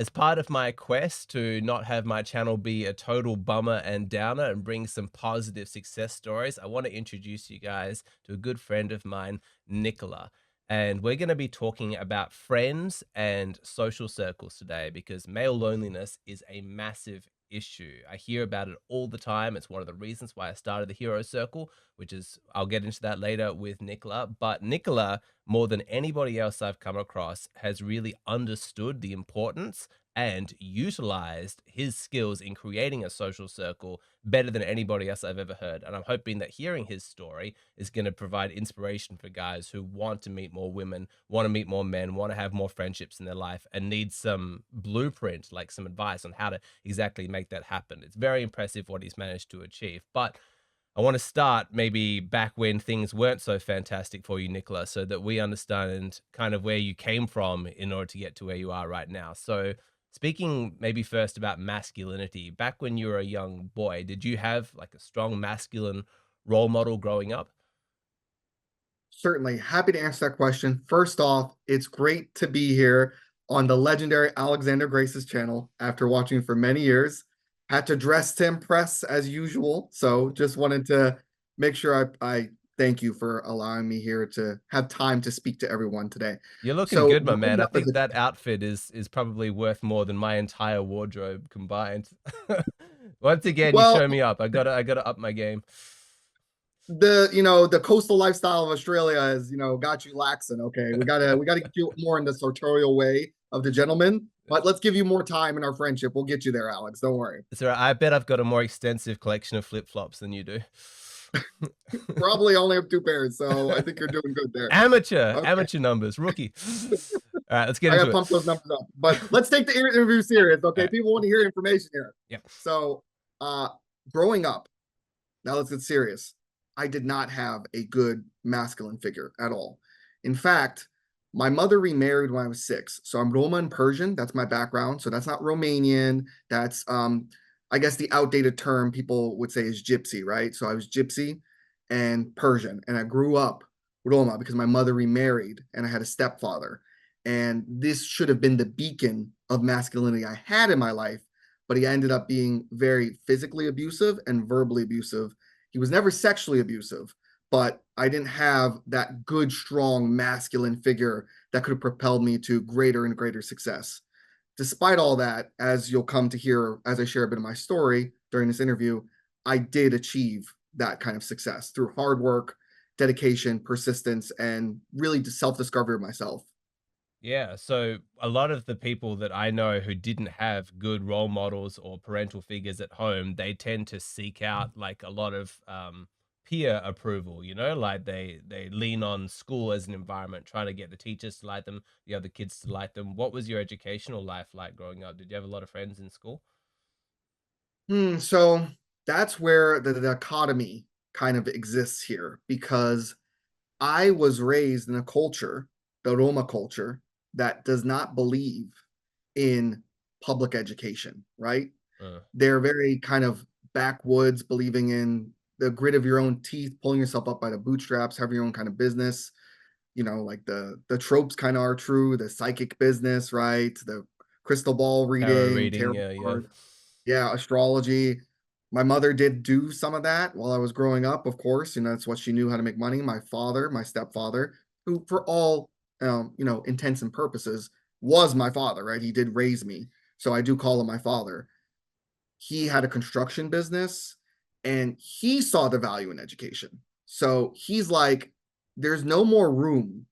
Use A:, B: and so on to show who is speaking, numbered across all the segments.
A: As part of my quest to not have my channel be a total bummer and downer and bring some positive success stories, I want to introduce you guys to a good friend of mine, Nicola. And we're going to be talking about friends and social circles today because male loneliness is a massive issue. I hear about it all the time. It's one of the reasons why I started the Hero Circle, which is, I'll get into that later with Nicola. But Nicola, more than anybody else I've come across, has really understood the importance and utilized his skills in creating a social circle better than anybody else I've ever heard. And I'm hoping that hearing his story is going to provide inspiration for guys who want to meet more women, want to meet more men, want to have more friendships in their life, and need some blueprint, like some advice on how to exactly make that happen. It's very impressive what he's managed to achieve. But I want to start maybe back when things weren't so fantastic for you, Nicola, so that we understand kind of where you came from in order to get to where you are right now. So, speaking maybe first about masculinity, back when you were a young boy, did you have like a strong masculine role model growing up?
B: Certainly. Happy to answer that question. First off, it's great to be here on the legendary Alexander Grace's channel after watching for many years. Had to dress to impress as usual. So just wanted to make sure I thank you for allowing me here to have time to speak to everyone today.
A: You're looking
B: So
A: good, my man.
B: growing
A: I
B: up as
A: think
B: a
A: that outfit is probably worth more than my entire wardrobe combined. Once again, you
B: well,
A: show me up. I gotta up my game.
B: the coastal lifestyle of Australia has got you laxing. Okay, we gotta get you more in the sartorial way of the gentleman. But let's give you more time in our friendship. We'll get you there, Alex. Don't worry.
A: So I bet I've got a more extensive collection of flip-flops than you do.
B: Probably only have two pairs, so I think you're doing good there.
A: Amateur,
B: Okay,
A: amateur numbers, rookie. All right, let's get
B: I
A: into
B: gotta
A: it.
B: pump those numbers up. But let's take the interview serious.
A: All
B: Okay,
A: right.
B: people want to hear information here.
A: Yeah.
B: So, uh, growing up, now let's get serious. I did not have a good masculine figure at all. In fact, my mother remarried when I was 6. So I'm Roma and Persian. That's my background. So that's not Romanian. That's I guess the outdated term people would say is gypsy, right? So I was gypsy and Persian. And I grew up Roma because my mother remarried and I had a stepfather. And this should have been the beacon of masculinity I had in my life, but he ended up being very physically abusive and verbally abusive. He was never sexually abusive, but I didn't have that good, strong, masculine figure that could have propelled me to greater and greater success. Despite all that, as you'll come to hear as I share a bit of my story during this interview, I did achieve that kind of success through hard work, dedication, persistence, and really self discovery of myself.
A: Yeah, so a lot of the people that I know who didn't have good role models or parental figures at home, they tend to seek out like a lot of peer approval, like they lean on school as an environment, trying to get the teachers to like them, the other kids to like them. What was your educational life like growing up? Did you have a lot of friends in school?
B: So that's where the dichotomy kind of exists here because I was raised in a culture, the Roma culture, that does not believe in public education, right?
A: Uh,
B: They're very kind of backwoods, believing in the grit of your own teeth, pulling yourself up by the bootstraps, having your own kind of business. Like the tropes kind of are true, the psychic business, right? The crystal ball
A: tarot
B: reading,
A: reading,
B: tarot
A: yeah, yeah.
B: cards, yeah, astrology. My mother did do some of that while I was growing up, of course. That's what she knew how to make money. My father, my stepfather, who for all intents and purposes was my father, right? He did raise me. So I do call him my father. He had a construction business and he saw the value in education. So he's like, there's no more room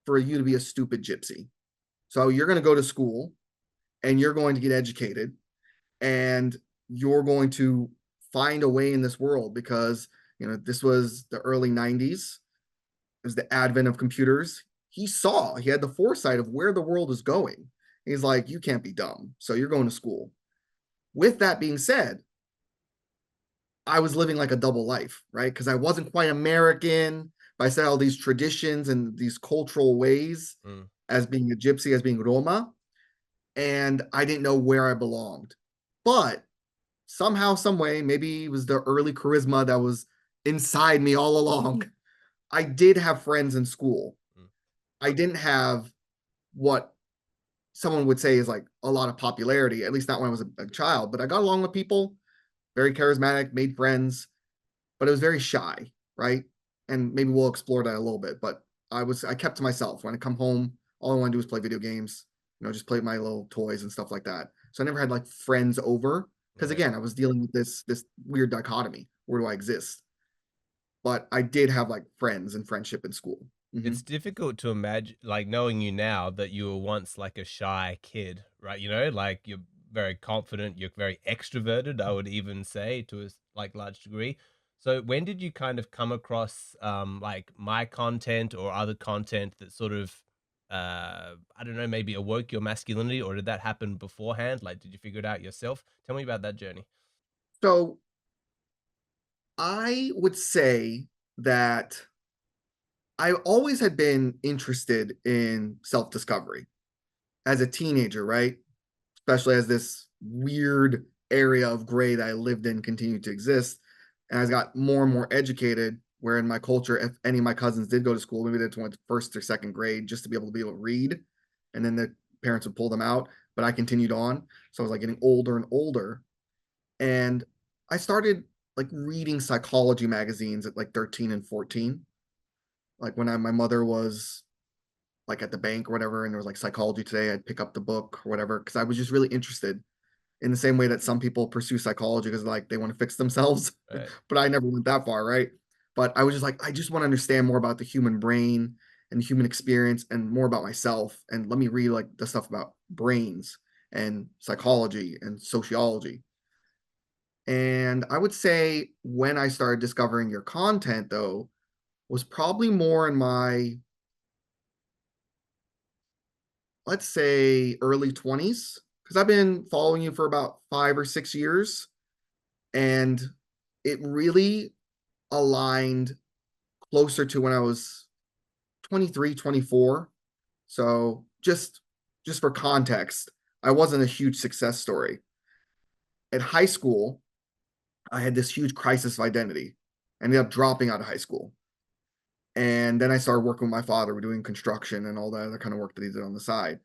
B: for you to be a stupid gypsy. So you're going to go to school and you're going to get educated and you're going to find a way in this world because this was the early 90s. It was the advent of computers. He had the foresight of where the world is going. He's like, you can't be dumb, so you're going to school. With that being said, I was living like a double life, right? Because I wasn't quite American, but I said all these traditions and these cultural ways
A: Mm.
B: as being a gypsy, as being Roma, and I didn't know where I belonged. But somehow, some way, maybe it was the early charisma that was inside me all along. I did have friends in school.
A: Mm.
B: I didn't have what someone would say is like a lot of popularity, at least not when I was a child, but I got along with people, very charismatic, made friends, but it was very shy, right? And maybe we'll explore that a little bit, but I kept to myself. When I come home, all I want to do is play video games, just play with my little toys and stuff like that. So I never had like friends over because
A: Right.
B: again, I was dealing with this weird dichotomy. Where do I exist? But I did have like friends and friendship in school.
A: It's
B: Mhm.
A: difficult to imagine, like, knowing you now, that you were once like a shy kid, right? You know, like you're very confident, you're very extroverted, I would even say, to a like large degree. So when did you kind of come across like my content or other content that sort of I don't know, maybe awoke your masculinity, or did that happen beforehand? Like, did you figure it out yourself? Tell me about that journey.
B: So I would say that I always had been interested in self-discovery as a teenager, right? Especially as this weird area of gray that I lived in continued to exist. And as I got more and more educated, where in my culture, if any of my cousins did go to school, maybe they just went to first or second grade just to be able to read. And then the parents would pull them out. But I continued on. So I was like getting older and older. And I started like reading psychology magazines at like 13 and 14. Like when my mother was like at the bank or whatever, and there was like psychology today, I'd pick up the book or whatever because I was just really interested in the same way that some people pursue psychology because like they want to fix themselves.
A: Right.
B: But I never went that far, right? But I was just like, I just want to understand more about the human brain and the human experience and more about myself. And let me read like the stuff about brains and psychology and sociology. And I would say when I started discovering your content, though, was probably more in my, let's say, early 20s, because I've been following you for about 5 or 6 years. And it really aligned closer to when I was 23, 24. So just for context, I wasn't a huge success story. At high school, I had this huge crisis of identity. I ended up dropping out of high school. And then I started working with my father. We're doing construction and all that other kind of work that he did on the side.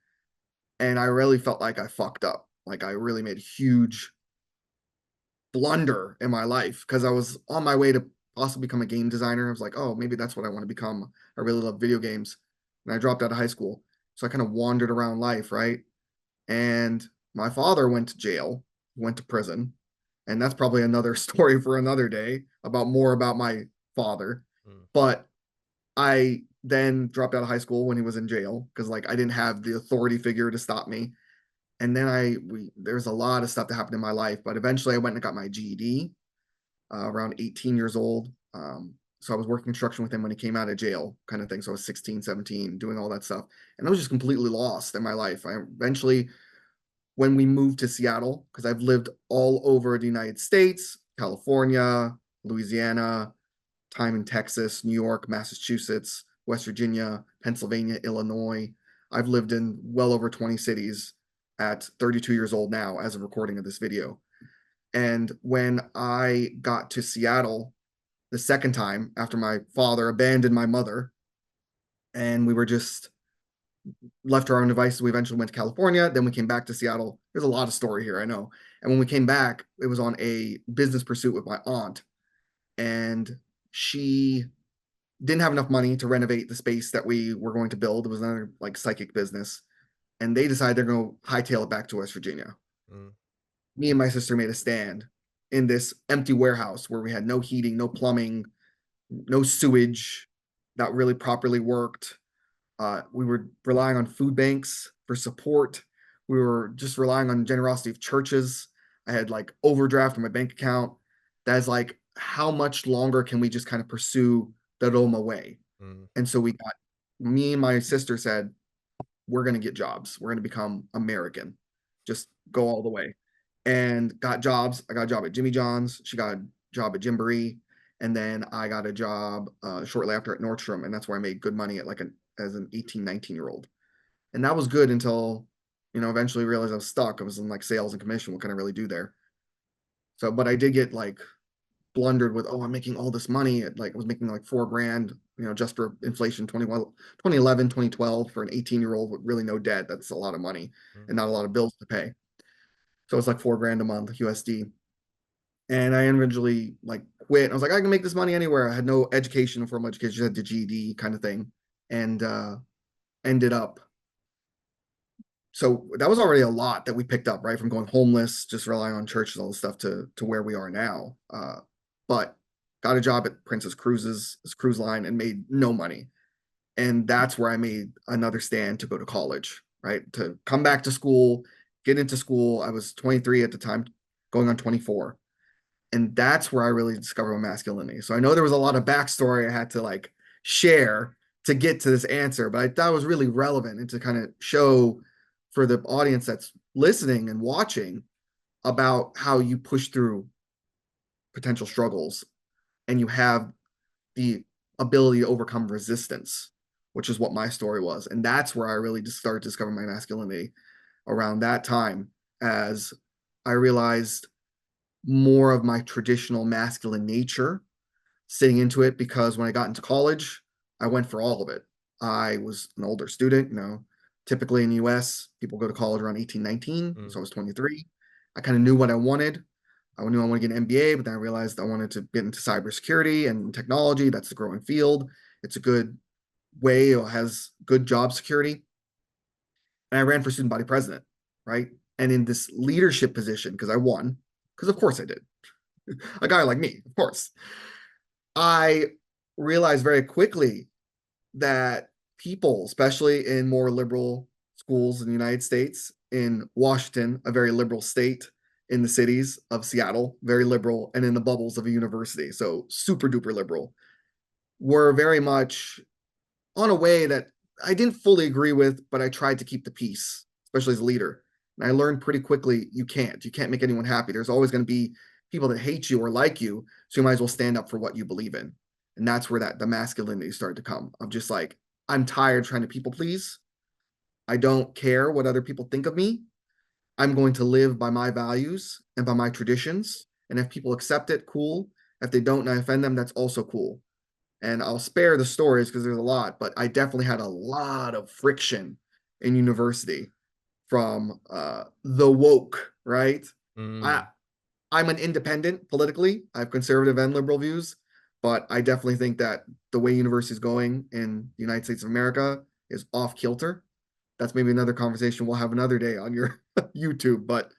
B: And I really felt like I fucked up. Like I really made a huge blunder in my life because I was on my way to possibly become a game designer. I was like, oh, maybe that's what I want to become. I really love video games. And I dropped out of high school. So I kind of wandered around life, right? And my father went to jail, went to prison. And that's probably another story for another day about more about my father.
A: Mm.
B: But I then dropped out of high school when he was in jail because like I didn't have the authority figure to stop me. And then there's a lot of stuff that happened in my life, but eventually I went and got my GED around 18 years old. So I was working construction with him when he came out of jail, kind of thing. So I was 16, 17, doing all that stuff. And I was just completely lost in my life. I eventually, when we moved to Seattle, because I've lived all over the United States, California, Louisiana, time in Texas, New York, Massachusetts, West Virginia, Pennsylvania, Illinois. I've lived in well over 20 cities at 32 years old now as of recording of this video. And when I got to Seattle the second time after my father abandoned my mother and we were just left to our own devices, we eventually went to California. Then we came back to Seattle. There's a lot of story here, I know. And when we came back, it was on a business pursuit with my aunt. And she didn't have enough money to renovate the space that we were going to build. It was another like psychic business. And they decided they're going to hightail it back to West Virginia.
A: Mm.
B: Me and my sister made a stand in this empty warehouse where we had no heating, no plumbing, no sewage that really properly worked. We were relying on food banks for support. We were just relying on generosity of churches. I had like overdraft in my bank account. That's like, how much longer can we just kind of pursue the Roma way?
A: Mm.
B: And so me and my sister said, we're going to get jobs. We're going to become American. Just go all the way. And got jobs. I got a job at Jimmy John's. She got a job at Gymboree. And then I got a job shortly after at Nordstrom. And that's where I made good money at as an 18, 19-year-old. And that was good until, eventually realized I was stuck. I was in like sales and commission. What can I really do there? So, but I did get like blundered with, oh, I'm making all this money. Like I was making like 4 grand, just for inflation, 2011, 2012 for an 18-year-old with really no debt. That's a lot of money
A: Mm,
B: and not a lot of bills to pay. So it's like 4 grand a month USD. And I eventually like quit. I was like, I can make this money anywhere. I had no education, formal education, just had the GED kind of thing. And ended up, so that was already a lot that we picked up, right? From going homeless, just relying on churches, all this stuff to where we are now. But got a job at Princess Cruises, this cruise line, and made no money. And that's where I made another stand to go to college, right? To come back to school, get into school. I was 23 at the time, going on 24. And that's where I really discovered my masculinity. So I know there was a lot of backstory I had to like share to get to this answer, but I thought it was really relevant and to kind of show for the audience that's listening and watching about how you push through potential struggles and you have the ability to overcome resistance, which is what my story was. And that's where I really just started discovering my masculinity around that time, as I realized more of my traditional masculine nature sitting into it, because when I got into college, I went for all of it. I was an older student, typically in the US, people go to college around 18, 19.
A: mm,
B: So I was 23. I kind of knew what I wanted. I knew I wanted to get an MBA, but then I realized I wanted to get into cybersecurity and technology. That's a growing field. It's a good way, it has good job security. And I ran for student body president, right? And in this leadership position, because I won, because of course I did. A guy like me, of course. I realized very quickly that people, especially in more liberal schools in the United States, in Washington, a very liberal state, in the cities of Seattle, very liberal, and in the bubbles of a university, so super duper liberal, were very much on a way that I didn't fully agree with, but I tried to keep the peace, especially as a leader. And I learned pretty quickly you can't make anyone happy. There's always going to be people that hate you or like you, so you might as well stand up for what you believe in. And that's where the masculinity started to come, of just like, I'm tired trying to people please. I don't care what other people think of me. I'm going to live by my values and by my traditions. And if people accept it, cool. If they don't and I offend them, that's also cool. And I'll spare the stories because there's a lot, but I definitely had a lot of friction in university from the woke, right? I
A: mm.
B: I'm an independent politically. I have conservative and liberal views, but I definitely think that the way university is going in the United States of America is off kilter. That's maybe another conversation we'll have another day on your YouTube. But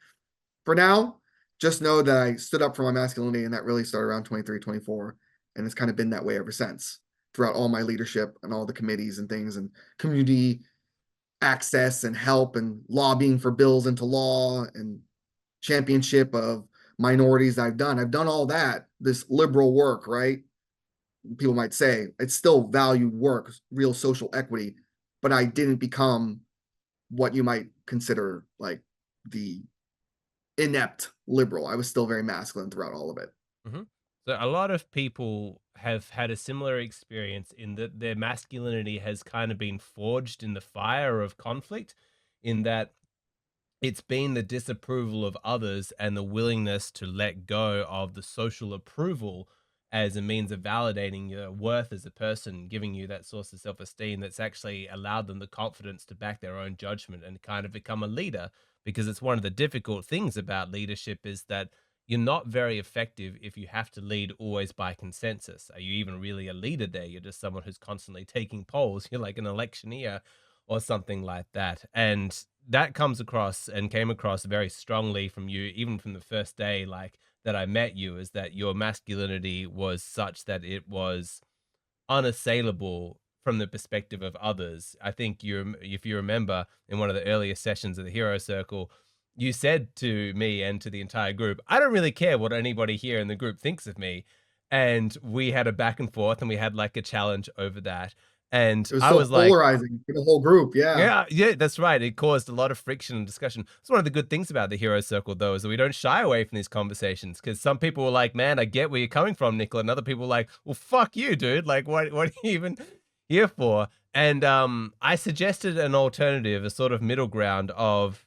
B: for now, just know that I stood up for my masculinity, and that really started around 23, 24. And it's kind of been that way ever since, throughout all my leadership and all the committees and things and community access and help and lobbying for bills into law and championship of minorities I've done. I've done all that, this liberal work, right? People might say it's still valued work, real social equity, but I didn't become what you might consider like the inept liberal. I was still very masculine throughout all of it.
A: Mhm. So a lot of people have had a similar experience in that their masculinity has kind of been forged in the fire of conflict, in that it's been the disapproval of others and the willingness to let go of the social approval as a means of validating your worth as a person, giving you that source of self-esteem that's actually allowed them the confidence to back their own judgment and kind of become a leader. Because it's one of the difficult things about leadership is that you're not very effective if you have to lead always by consensus. Are you even really a leader there? You're just someone who's constantly taking polls. You're like an electioneer or something like that. And that comes across and came across very strongly from you, even from the first day, like that I met you, is that your masculinity was such that it was unassailable from the perspective of others. I think if you remember in one of the earlier sessions of the Hero Circle, you said to me and to the entire group, I don't really care what anybody here in the group thinks of me. And we had a back and forth and we had like a challenge over that. And
B: It was
A: I
B: so
A: was like,
B: polarizing for the whole group. Yeah.
A: yeah, yeah, that's right. It caused a lot of friction and discussion. It's one of the good things about the Hero Circle, though, is that we don't shy away from these conversations. Because some people were like, "Man, I get where you're coming from, Nicola," and other people were like, "Well, fuck you, dude. Like, what are you even here for?" And I suggested an alternative, a sort of middle ground of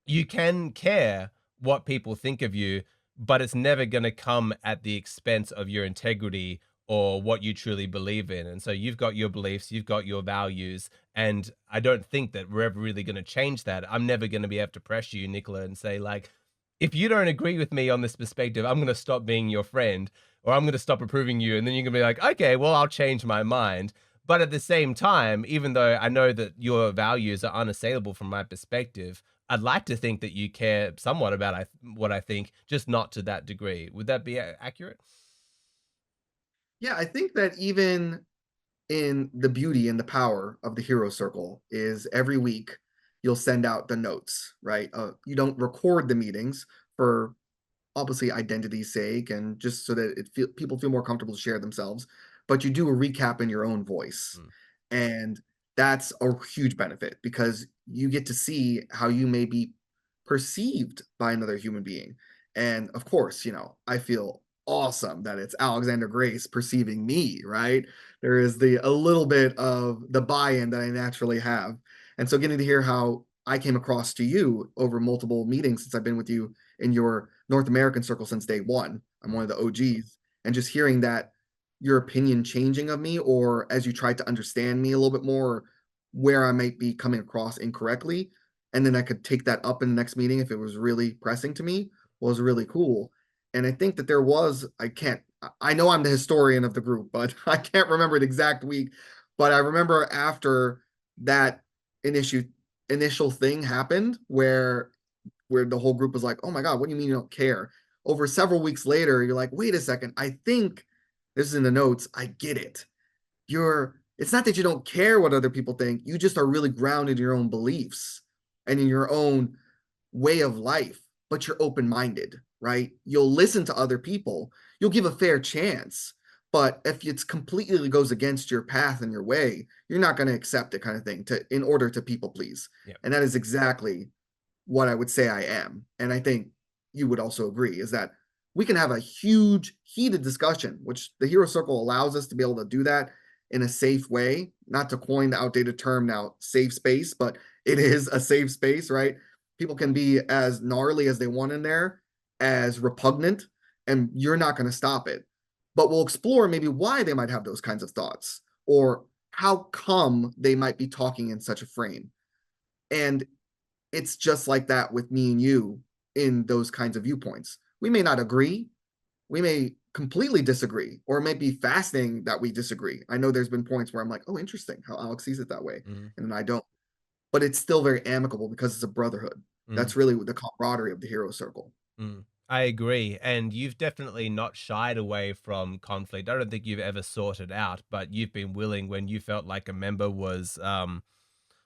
A: you can care what people think of you, but it's never going to come at the expense of your integrity or what you truly believe in. And so you've got your beliefs, you've got your values, and I don't think that we're ever really going to change that. I'm never going to be able to pressure you, Nicola, and say like, if you don't agree with me on this perspective, I'm going to stop being your friend, or I'm going to stop approving you, and then you're going to be like, okay, well, I'll change my mind. But at the same time, even though I know that your values are unassailable from my perspective, I'd like to think that you care somewhat about what I think, just not to that degree. Would that be accurate?
B: Yeah, I think that even in the beauty and the power of the hero circle is every week you'll send out the notes, right? You don't record the meetings for obviously identity's sake and just so that people feel more comfortable to share themselves, but you do a recap in your own voice.
A: Mm,
B: And that's a huge benefit because you get to see how you may be perceived by another human being. And of course, I feel awesome that it's Alexander Grace perceiving me, right? There is the a little bit of the buy-in that I naturally have. And so getting to hear how I came across to you over multiple meetings since I've been with you in your North American circle since day one. I'm one
A: mm,
B: of the OGs. And just hearing that your opinion changing of me, or as you tried to understand me a little bit more, where I might be coming across incorrectly. And then I could take that up in the next meeting if it was really pressing to me, was really cool. And I think that there was, I know I'm the historian of the group, but I can't remember the exact week. But I remember after that initial initial thing happened where the whole group was like, "Oh my god, what do you mean you don't care?" Over several weeks later, you're like, "Wait a second, I think this is in the notes. I get it. It's not that you don't care what other people think. You just are really grounded in your own beliefs and in your own way of life, but you're open-minded, right? You'll listen to other people. You'll give a fair chance, but if it's completely goes against your path and your way, you're not going to accept it kind of thing to in order to people please."
A: yeah.
B: And that is exactly what I would say I am. And I think you would also agree is that we can have a huge, heated discussion, which the Hero Circle allows us to be able to do that in a safe way. Not to coin the outdated term now, safe space, but it is a safe space, right? People can be as gnarly as they want in there, as repugnant, and you're not going to stop it. But we'll explore maybe why they might have those kinds of thoughts or how come they might be talking in such a frame. And it's just like that with me and you in those kinds of viewpoints. We may not agree. We may completely disagree, or it may be fascinating that we disagree. I know there's been points where I'm like, oh, interesting how Alex sees it that way.
A: Mhm,
B: And then I don't. But it's still very amicable because it's a brotherhood.
A: mm,
B: That's really the camaraderie of the hero circle.
A: mm. I agree, and you've definitely not shied away from conflict. I don't think you've ever sought it out, but you've been willing when you felt like a member was,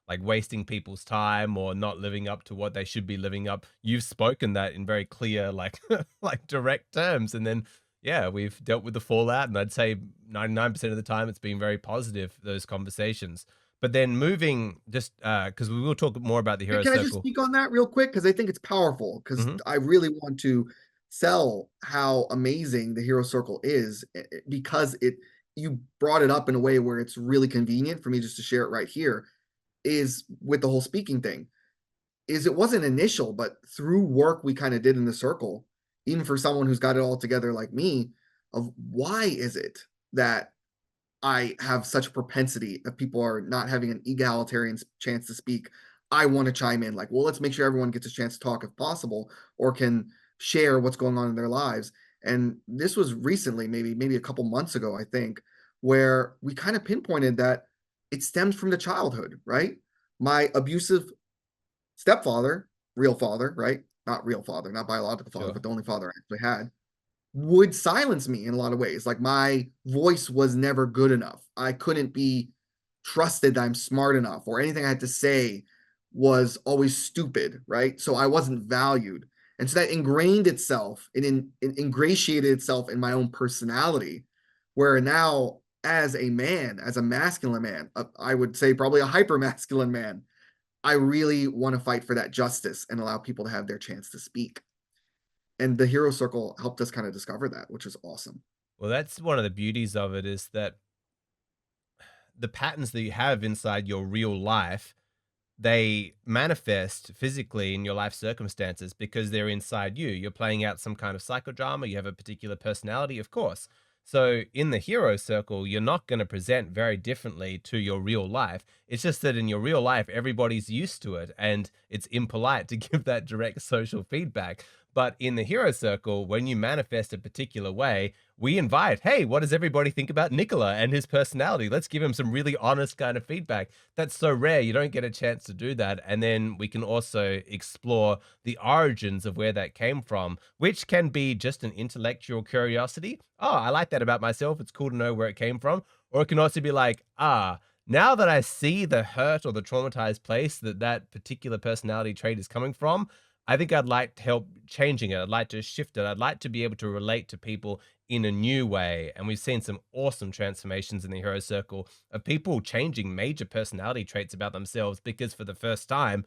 A: like wasting people's time or not living up to what they should be living up. You've spoken that in very clear, like like direct terms. And then yeah, we've dealt with the fallout. And I'd say 99% of the time it's been very positive, those conversations. But then moving just because we will talk more about the
B: Hey,
A: hero
B: can I just
A: circle.
B: speak on that real quick? Because I think it's powerful. Because
A: Hmm.
B: I really want to sell how amazing the hero circle is because you brought it up in a way where it's really convenient for me just to share it right here is with the whole speaking thing is it wasn't initial, but through work we kind of did in the circle, even for someone who's got it all together like me, of why is it that I have such a propensity if people are not having an egalitarian chance to speak, I want to chime in like, well, let's make sure everyone gets a chance to talk if possible, or can share what's going on in their lives. And this was recently, maybe a couple months ago, I think, where we kind of pinpointed that it stems from the childhood, right? My abusive stepfather, real father, right? Not real father, not biological father,
A: Sure.
B: but the only father I actually had, would silence me in a lot of ways. Like my voice was never good enough. I couldn't be trusted that I'm smart enough, or anything I had to say was always stupid, right? So I wasn't valued. And so that ingrained itself and it ingratiated itself in my own personality, where now, as a man, as a masculine man, I would say probably a hyper masculine man, I really want to fight for that justice and allow people to have their chance to speak. And the hero circle helped us kind of discover that, which is awesome.
A: Well, that's one of the beauties of it is that the patterns that you have inside your real life they manifest physically in your life circumstances because they're inside you. You're playing out some kind of psychodrama, you have a particular personality, of course. So in the hero circle, you're not going to present very differently to your real life. It's just that in your real life, everybody's used to it and it's impolite to give that direct social feedback. But in the hero circle, when you manifest a particular way, we invite, hey, what does everybody think about Nicola and his personality? Let's give him some really honest kind of feedback. That's so rare. You don't get a chance to do that. And then we can also explore the origins of where that came from, which can be just an intellectual curiosity. Oh, I like that about myself. It's cool to know where it came from. Or it can also be like, now that I see the hurt or the traumatized place that that particular personality trait is coming from, I think I'd like to help changing it. I'd like to shift it. I'd like to be able to relate to people in a new way. And we've seen some awesome transformations in the hero circle of people changing major personality traits about themselves because for the first time,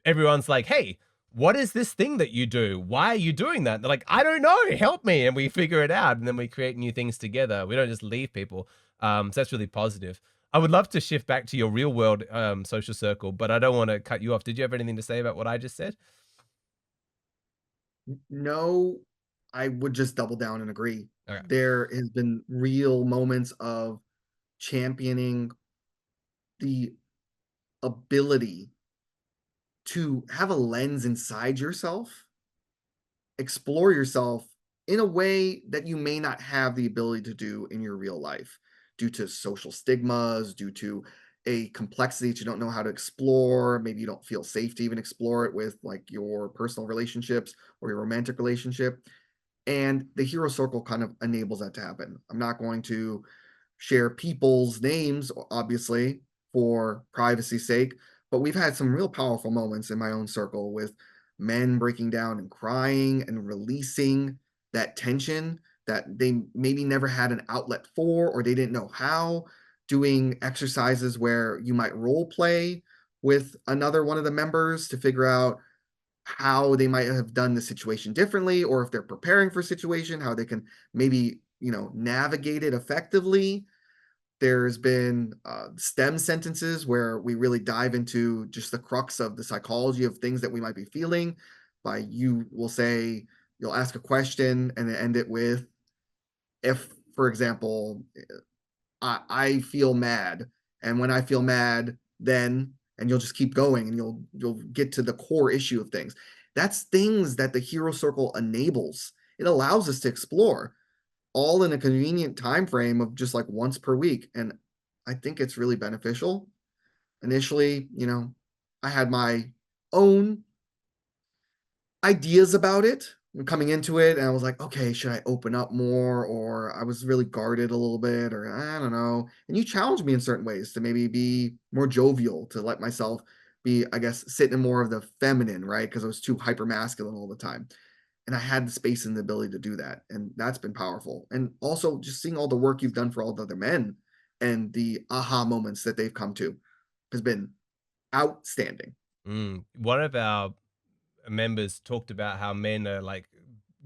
A: everyone's like, hey, what is this thing that you do? Why are you doing that? They're like, I don't know, help me. And we figure it out. And then we create new things together. We don't just leave people. So that's really positive. I would love to shift back to your real world social circle, but I don't want to cut you off. Did you have anything to say about what I just said?
B: No, I would just double down and agree.
A: Okay.
B: There has been real moments of championing the ability to have a lens inside yourself, explore yourself in a way that you may not have the ability to do in your real life due to social stigmas, due to a complexity that you don't know how to explore. Maybe you don't feel safe to even explore it with like your personal relationships or your romantic relationship. And the hero circle kind of enables that to happen. I'm not going to share people's names, obviously, for privacy's sake, but we've had some real powerful moments in my own circle with men breaking down and crying and releasing that tension that they maybe never had an outlet for or they didn't know how. Doing exercises where you might role play with another one of the members to figure out how they might have done the situation differently, or if they're preparing for a situation, how they can maybe, navigate it effectively. There's been STEM sentences where we really dive into just the crux of the psychology of things that we might be feeling. By you will say, you'll ask a question and then end it with, if, for example, I feel mad, and when I feel mad, then, and you'll just keep going, and you'll get to the core issue of things. That's things that the hero circle enables. It allows us to explore all in a convenient time frame of just like once per week, and I think it's really beneficial. Initially, I had my own ideas about it coming into it, and I was like, okay, should I open up more? Or I was really guarded a little bit, or I don't know. And you challenged me in certain ways to maybe be more jovial, to let myself be, I guess, sit in more of the feminine, right? Because I was too hyper masculine all the time. And I had the space and the ability to do that. And that's been powerful. And also just seeing all the work you've done for all the other men and the aha moments that they've come to has been outstanding.
A: One of our members talked about how men are like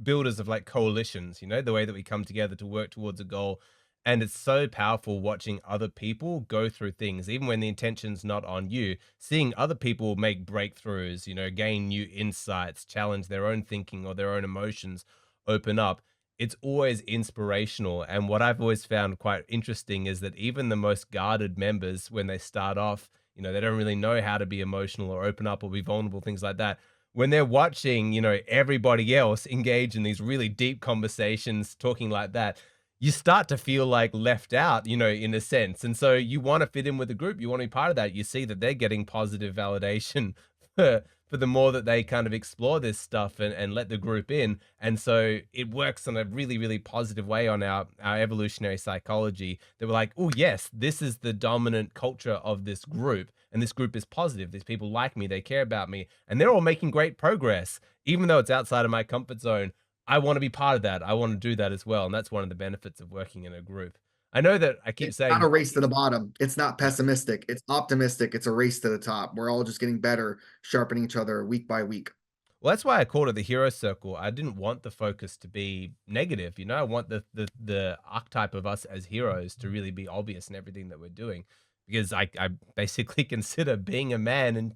A: builders of like coalitions, the way that we come together to work towards a goal. And it's so powerful watching other people go through things, even when the intention's not on you, seeing other people make breakthroughs, gain new insights, challenge their own thinking or their own emotions, open up. It's always inspirational. And what I've always found quite interesting is that even the most guarded members, when they start off, they don't really know how to be emotional or open up or be vulnerable, things like that when they're watching, everybody else engage in these really deep conversations, talking like that, you start to feel like left out, in a sense. And so you want to fit in with the group. You want to be part of that. You see that they're getting positive validation for the more that they kind of explore this stuff and let the group in. And so it works in a really, really positive way on our evolutionary psychology that we're like, oh, yes, this is the dominant culture of this group. And this group is positive. These people like me. They care about me. And they're all making great progress. Even though it's outside of my comfort zone, I want to be part of that. I want to do that as well. And that's one of the benefits of working in a group. I know that I keep
B: It's not
A: saying,
B: a race to the bottom. It's not
A: yeah.
B: pessimistic. It's optimistic. It's a race to the top. We're all just getting better, sharpening each other week by week.
A: Well, that's why I called it the hero circle. I didn't want the focus to be negative. I want the archetype of us as heroes to really be obvious in everything that we're doing, because I basically consider being a man in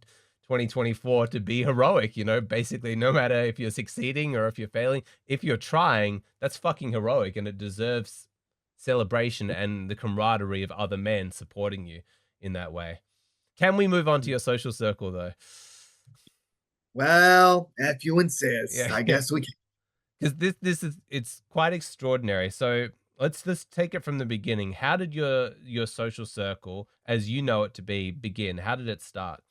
A: 2024 to be heroic, you know, basically no matter if you're succeeding or if you're failing, if you're trying, that's fucking heroic and it deserves celebration and the camaraderie of other men supporting you in that way. Can we move on to your social circle though?
B: Well, if you insist,
A: Yeah,
B: I
A: yeah.
B: guess we can.
A: Because this is it's quite extraordinary. So let's just take it from the beginning. How did your social circle, as you know it to be, begin? How did it start?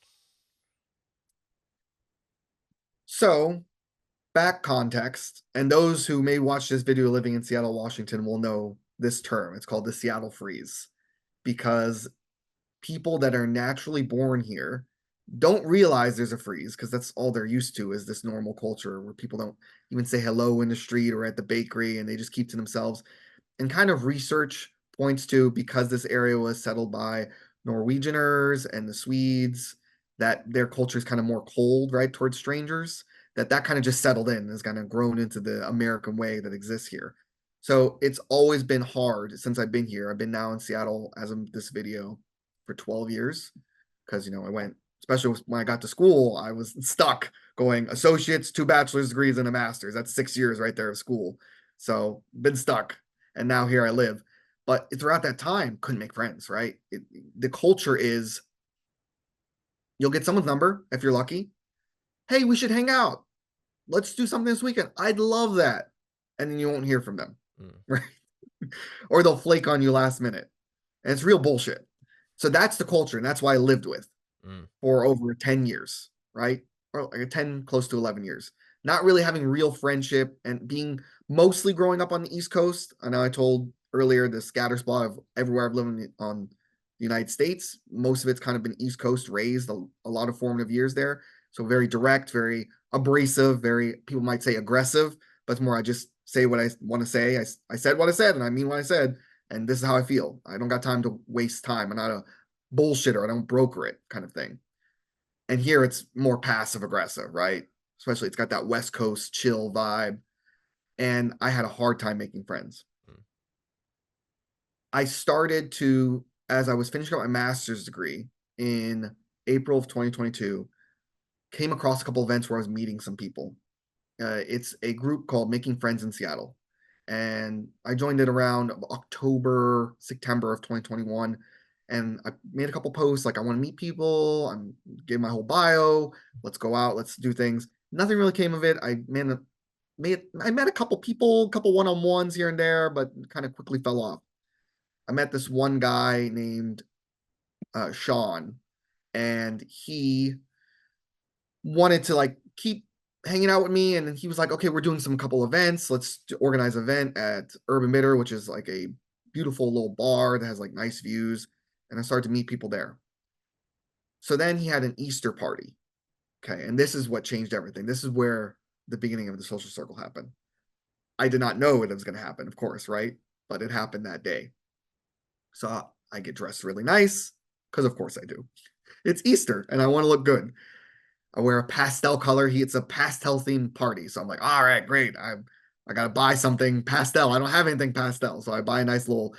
B: So, back context, and those who may watch this video living in Seattle, Washington will know this term. It's called the Seattle freeze, because people that are naturally born here don't realize there's a freeze because that's all they're used to is this normal culture where people don't even say hello in the street or at the bakery and they just keep to themselves. And kind of research points to, because this area was settled by Norwegianers and the Swedes, that their culture is kind of more cold, right, towards strangers, that kind of just settled in, has kind of grown into the American way that exists here. So it's always been hard since I've been here. I've been now in Seattle as of this video for 12 years, because, I went, especially when I got to school, I was stuck going associates, 2 bachelor's degrees, and a master's. That's 6 years right there of school. So been stuck. And now here I live. But throughout that time, couldn't make friends, right? The culture is, you'll get someone's number if you're lucky. Hey, we should hang out. Let's do something this weekend. I'd love that. And then you won't hear from them,
A: Mm,
B: right? Or they'll flake on you last minute. And it's real bullshit. So that's the culture. And that's why I lived with
A: mm,
B: for over 10 years, right? Or like 10, close to 11 years. Not really having real friendship and being mostly growing up on the East Coast. I know I told earlier the scatter spot of everywhere I've lived on the United States. Most of it's kind of been East Coast raised, a lot of formative years there. So very direct, very abrasive, very, people might say aggressive, but it's more I just say what I want to say. I said what I said and I mean what I said. And this is how I feel. I don't got time to waste time. I'm not a bullshitter. I don't broker it kind of thing. And here it's more passive aggressive, right? Especially it's got that West Coast chill vibe. And I had a hard time making friends.
A: mm,
B: I started to, as I was finishing up my master's degree in April of 2022, came across a couple events where I was meeting some people. It's a group called Making Friends in Seattle. And I joined it around October, September of 2021. And I made a couple posts like, I want to meet people. I'm gave my whole bio. Let's go out. Let's do things. Nothing really came of it. I met a couple people, a couple one-on-ones here and there, but kind of quickly fell off. I met this one guy named Sean, and he wanted to like keep hanging out with me. And he was like, okay, we're doing some couple events. Let's organize an event at Urban Bitter, which is like a beautiful little bar that has like nice views. And I started to meet people there. So then he had an Easter party. Okay. And this is what changed everything. This is where the beginning of the social circle happened. I did not know it was going to happen, of course, right? But it happened that day. So I get dressed really nice because, of course, I do. It's Easter and I want to look good. I wear a pastel color. It's a pastel themed party. So I'm like, all right, great. I gotta buy something pastel. I don't have anything pastel. So I buy a nice little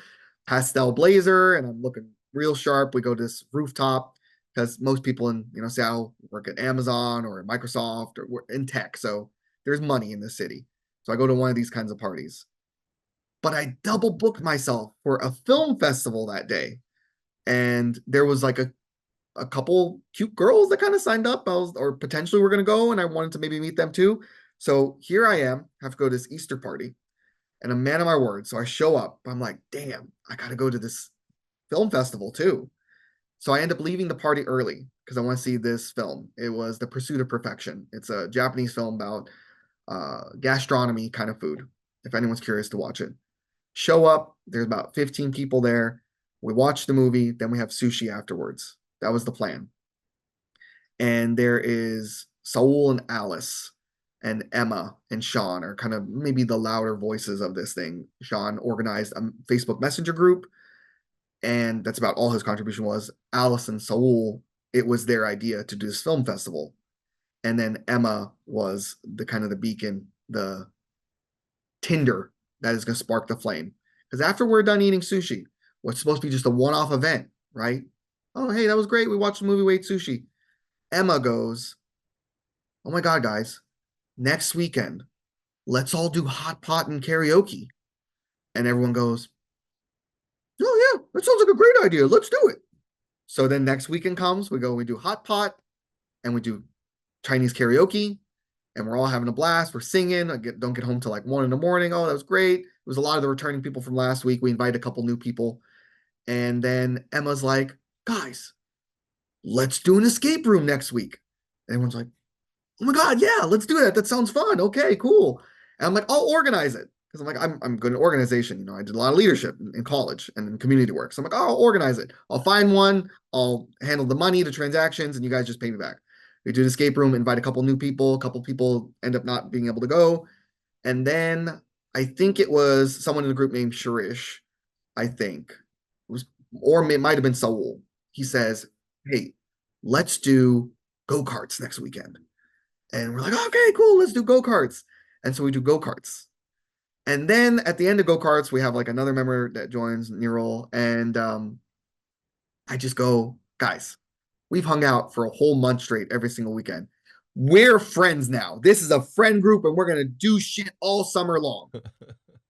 B: pastel blazer and I'm looking real sharp. We go to this rooftop because most people in Seattle work at Amazon or at Microsoft or in tech. So there's money in the city. So I go to one of these kinds of parties. But I double booked myself for a film festival that day. And there was like a couple cute girls that kind of signed up. Or potentially were going to go, and I wanted to maybe meet them too. So here I am, have to go to this Easter party, and a man of my word. So I show up. I'm like, damn, I got to go to this film festival too. So I end up leaving the party early because I want to see this film. It was The Pursuit of Perfection. It's a Japanese film about gastronomy kind of food. If anyone's curious to watch it, show up. There's about 15 people there. We watch the movie, then we have sushi afterwards. That was the plan. And there is Saul and Alice and Emma and Sean are kind of maybe the louder voices of this thing. Sean organized a Facebook Messenger group, and that's about all his contribution was. Alice and Saul, it was their idea to do this film festival. And then Emma was the kind of the beacon, the tinder that is going to spark the flame. Because after we're done eating sushi, what's supposed to be just a one-off event, right? Oh, hey, that was great. We watched the movie, we ate sushi. Emma goes, oh my God, guys, next weekend, let's all do hot pot and karaoke. And everyone goes, oh yeah, that sounds like a great idea. Let's do it. So then next weekend comes, we do hot pot and we do Chinese karaoke, and we're all having a blast. We're singing. Don't get home till like 1 in the morning. Oh, that was great. It was a lot of the returning people from last week. We invited a couple new people. And then Emma's like, guys, let's do an escape room next week. And everyone's like, oh my God, yeah, let's do that. That sounds fun. Okay, cool. And I'm like, I'll organize it. Because I'm like, I'm good at organization. I did a lot of leadership in college and in community work. So I'm like, oh, I'll organize it. I'll find one. I'll handle the money, the transactions, and you guys just pay me back. We do the escape room, invite a couple new people. A couple people end up not being able to go. And then I think it was someone in the group named Sharish, I think. It was, or it might have been Saul. He says, hey, let's do go-karts next weekend. And we're like, okay, cool, let's do go-karts. And so we do go-karts. And then at the end of go-karts, we have like another member that joins, Neural, and I just go, guys, we've hung out for a whole month straight every single weekend. We're friends now. This is a friend group, and we're gonna do shit all summer long.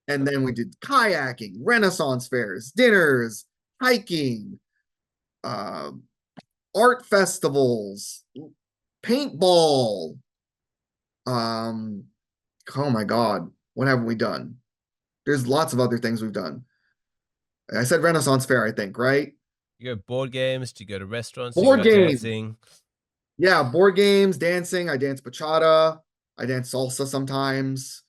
B: And then we did kayaking, Renaissance fairs, dinners, hiking, uh, art festivals, paintball. Um, oh my God, what haven't we done? There's lots of other things we've done. I said Renaissance fair, I think, right?
A: You go board games, do you go to restaurants, do you
B: Board
A: go
B: games.
A: dancing?
B: Yeah, board games, dancing. I dance bachata. I dance salsa sometimes.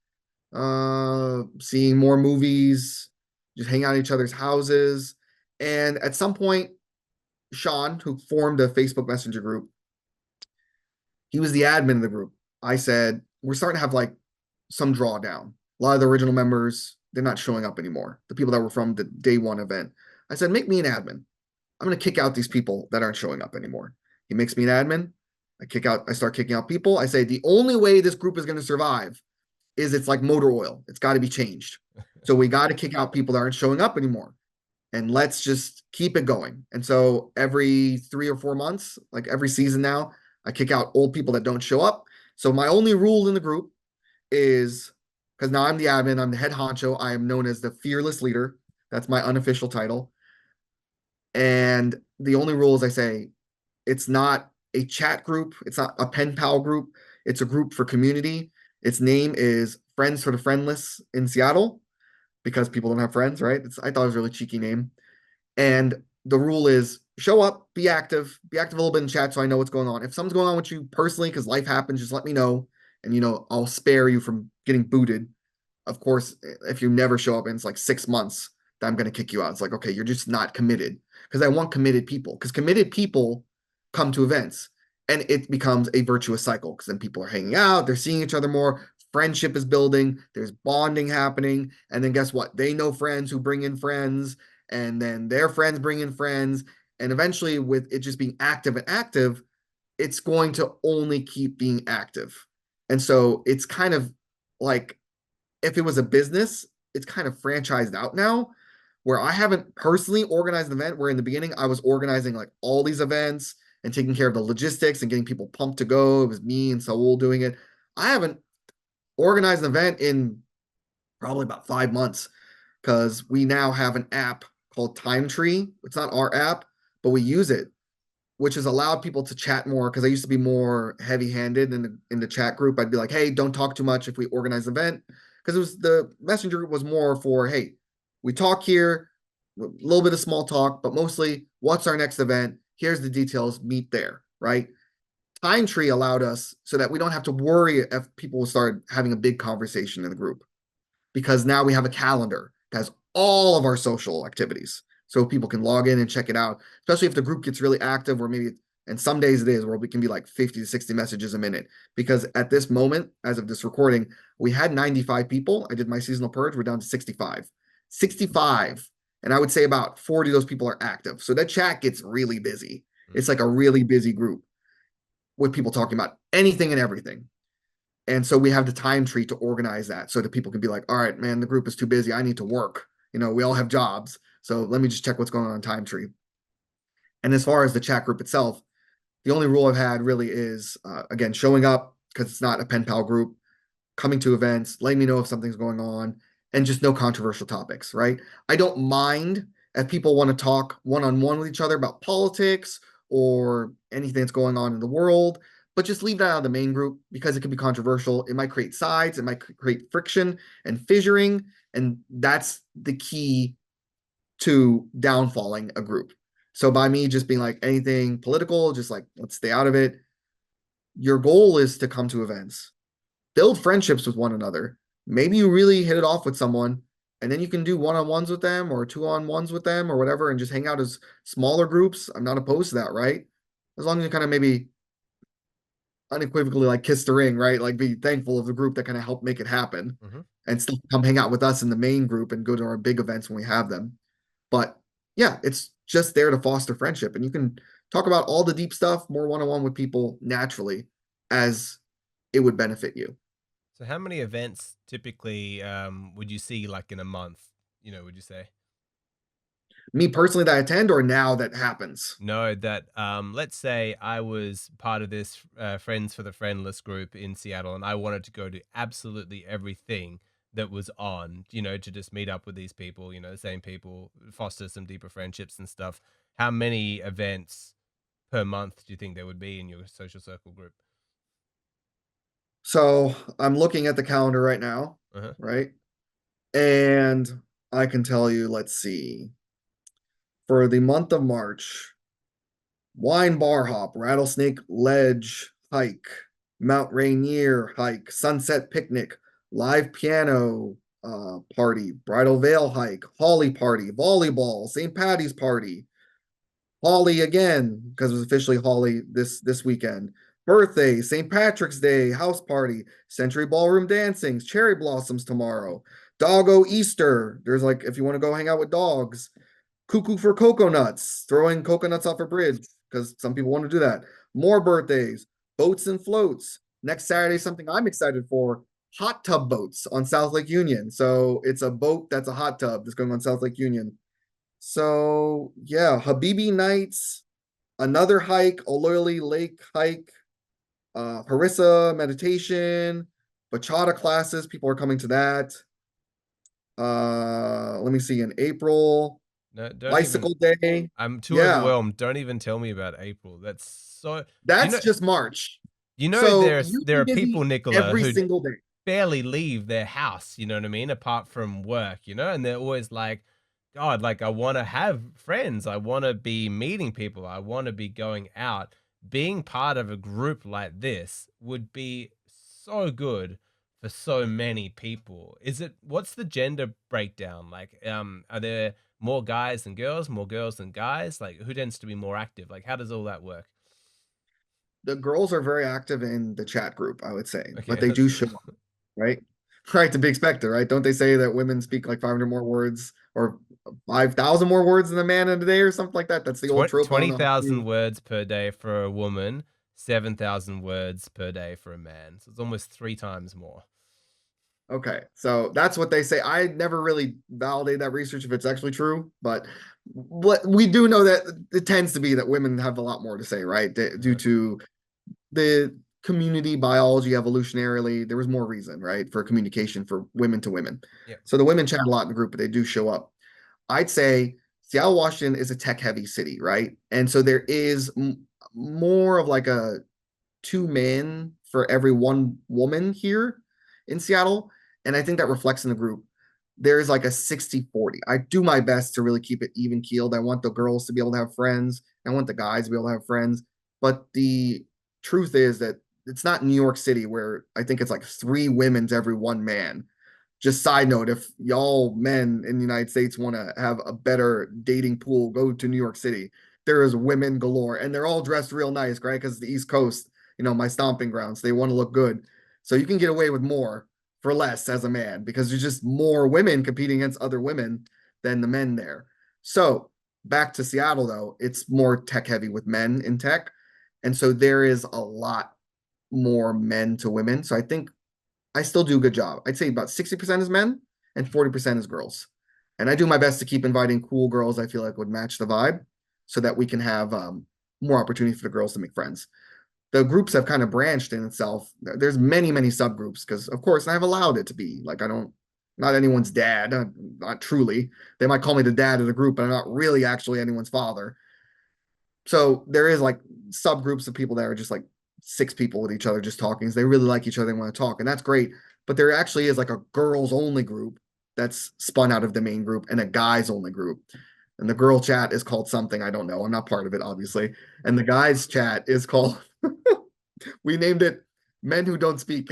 B: Seeing more movies, just hang out at each other's houses. And at some point, Sean, who formed a Facebook Messenger group, he was the admin of the group. I said, we're starting to have like some drawdown. A lot of the original members, they're not showing up anymore. The people that were from the day one event. I said, make me an admin. I'm going to kick out these people that aren't showing up anymore. He makes me an admin. I start kicking out people. I say, the only way this group is going to survive is it's like motor oil. It's got to be changed. So we got to kick out people that aren't showing up anymore. And let's just keep it going. And so every 3 or 4 months, like every season now, I kick out old people that don't show up. So my only rule in the group is, because now I'm the admin, I'm the head honcho, I am known as the fearless leader. That's my unofficial title. And the only rule is I say, it's not a chat group, it's not a pen pal group, it's a group for community. Its name is Friends for the Friendless in Seattle, because people don't have friends, right? I thought it was a really cheeky name. And the rule is show up, be active a little bit in chat so I know what's going on. If something's going on with you personally, because life happens, just let me know. And I'll spare you from getting booted. Of course, if you never show up and it's like 6 months, then I'm gonna kick you out. It's like, okay, you're just not committed. Because I want committed people. Because committed people come to events and it becomes a virtuous cycle. Because then people are hanging out, they're seeing each other more, friendship is building, there's bonding happening, and then guess what? They know friends who bring in friends, and then their friends bring in friends, and eventually, with it just being active and active, it's going to only keep being active. And so it's kind of like, if it was a business, it's kind of franchised out now, where I haven't personally organized an event, where in the beginning I was organizing like all these events and taking care of the logistics and getting people pumped to go. It was me and Saul doing it. I haven't organized an event in probably about 5 months, because we now have an app called Time Tree. It's not our app, but we use it, which has allowed people to chat more. Because I used to be more heavy-handed in the chat group. I'd be like, hey, don't talk too much if we organize an event. Because it was the messenger group was more for, hey, we talk here, a little bit of small talk, but mostly what's our next event? Here's the details, meet there, right? Time Tree allowed us so that we don't have to worry if people will start having a big conversation in the group, because now we have a calendar that has all of our social activities. So people can log in and check it out, especially if the group gets really active, or maybe, and some days it is, where we can be like 50 to 60 messages a minute. Because at this moment, as of this recording, we had 95 people. I did my seasonal purge. We're down to 65. 65. And I would say about 40 of those people are active. So that chat gets really busy. It's like a really busy group with people talking about anything and everything. And so we have the time tree to organize that so that people can be like, all right, man, the group is too busy. I need to work. We all have jobs. So let me just check what's going on Time Tree. And as far as the chat group itself, the only rule I've had really is, again, showing up because it's not a pen pal group, coming to events, letting me know if something's going on, and just no controversial topics, right? I don't mind if people want to talk one-on-one with each other about politics or anything that's going on in the world, but just leave that out of the main group because it could be controversial. It might create sides, it might create friction and fissuring, and that's the key to downfalling a group. So by me just being like anything political, just like let's stay out of it. Your goal is to come to events, build friendships with one another. Maybe you really hit it off with someone, and then you can do one-on-ones with them or two-on-ones with them or whatever, and just hang out as smaller groups. I'm not opposed to that, right? As long as you kind of maybe unequivocally like kiss the ring, right? Like be thankful of the group that kind of helped make it happen
A: Hmm.
B: and still come hang out with us in the main group and go to our big events when we have them. But yeah, it's just there to foster friendship. And you can talk about all the deep stuff more one-on-one with people naturally as it would benefit you.
A: So how many events typically would you see like in a month? Would you say?
B: Me personally that I attend or now that happens.
A: No, that let's say I was part of this Friends for the Friendless group in Seattle, and I wanted to go to absolutely everything that was on, to just meet up with these people, the same people, foster some deeper friendships and stuff. How many events per month do you think there would be in your social circle group?
B: So I'm looking at the calendar right now,
A: Uh-huh.
B: right? And I can tell you, let's see, for the month of March, Wine Bar Hop, Rattlesnake Ledge Hike, Mount Rainier Hike, Sunset Picnic, Live Piano Party, Bridal Veil Hike, Holly Party, Volleyball, St. Patty's Party, Holly again, because it was officially Holly this weekend. Birthday, St. Patrick's Day, house party, Century Ballroom dancings, cherry blossoms tomorrow, Doggo Easter. There's like if you want to go hang out with dogs, Cuckoo for coconuts, throwing coconuts off a bridge because some people want to do that. More birthdays, boats and floats. Next Saturday, something I'm excited for, hot tub boats on South Lake Union. So it's a boat that's a hot tub that's going on South Lake Union. So yeah, Habibi nights, another hike, Olorli Lake hike, Harissa meditation, bachata classes. People are coming to that. Let me see in April,
A: No, don't even.
B: bicycle day.
A: I'm too
B: Yeah,
A: overwhelmed. Don't even tell me about April. That's so. You
B: that's
A: know,
B: just March.
A: you know,
B: So
A: there's
B: you'd
A: there
B: be
A: are people,
B: busy
A: Nicola,
B: every
A: who
B: single day.
A: barely leave their house, you know what I mean? Apart from work, and they're always like, God, like I want to have friends. I want to be meeting people. I want to be going out. Being part of a group like this would be so good for so many people. What's the gender breakdown? Like, are there more guys than girls, more girls than guys? Like, who tends to be more active? Like, how does all that work?
B: The girls are very active in the chat group, I would say, but
A: Okay,
B: they
A: that's
B: do
A: good.
B: show up, right? Right, to be expected, right? Don't they say that women speak like 500 more words or 5,000 more words than a man in a day or something like that? That's the old trope. I don't know.
A: 20,000 words per day for a woman, 7,000 words per day for a man. So it's almost three times more.
B: Okay, so that's what they say. I never really validate that research if it's actually true, but what we do know that it tends to be that women have a lot more to say, right? Due
A: Uh-huh.
B: to the community biology evolutionarily, there was more reason, right, for communication for women to women.
A: Yep.
B: So the women chat a lot in the group, but they do show up. I'd say Seattle, Washington is a tech heavy city, right? And so there is more of like a two men for every one woman here in Seattle. And I think that reflects in the group. There's like a 60-40. I do my best to really keep it even keeled. I want the girls to be able to have friends. I want the guys to be able to have friends. But the truth is that it's not New York City where I think it's like three women to every one man. Just side note, if y'all men in the United States want to have a better dating pool, go to New York City. There is women galore, and they're all dressed real nice, right? Because the East Coast, my stomping grounds, they want to look good. So you can get away with more for less as a man because there's just more women competing against other women than the men there. So back to Seattle, though, it's more tech heavy with men in tech. And so there is a lot more men to women. So I think I still do a good job. I'd say about 60% is men and 40% is girls. And I do my best to keep inviting cool girls I feel like would match the vibe. so that we can have more opportunity for the girls to make friends. The groups have kind of branched in itself. There's many subgroups because, of course, I've allowed it to be. Like, I don't, not anyone's dad, not truly. They might call me the dad of the group, but I'm not really actually anyone's father. So there is like subgroups of people that are just like six people with each other just talking. They really like each other, they want to talk, and that's great. But there actually is like a girls only group that's spun out of the main group and a guys only group. And the girl chat is called something I don't know. I'm not part of it, obviously. And the guys chat is called, we named it Men Who Don't Speak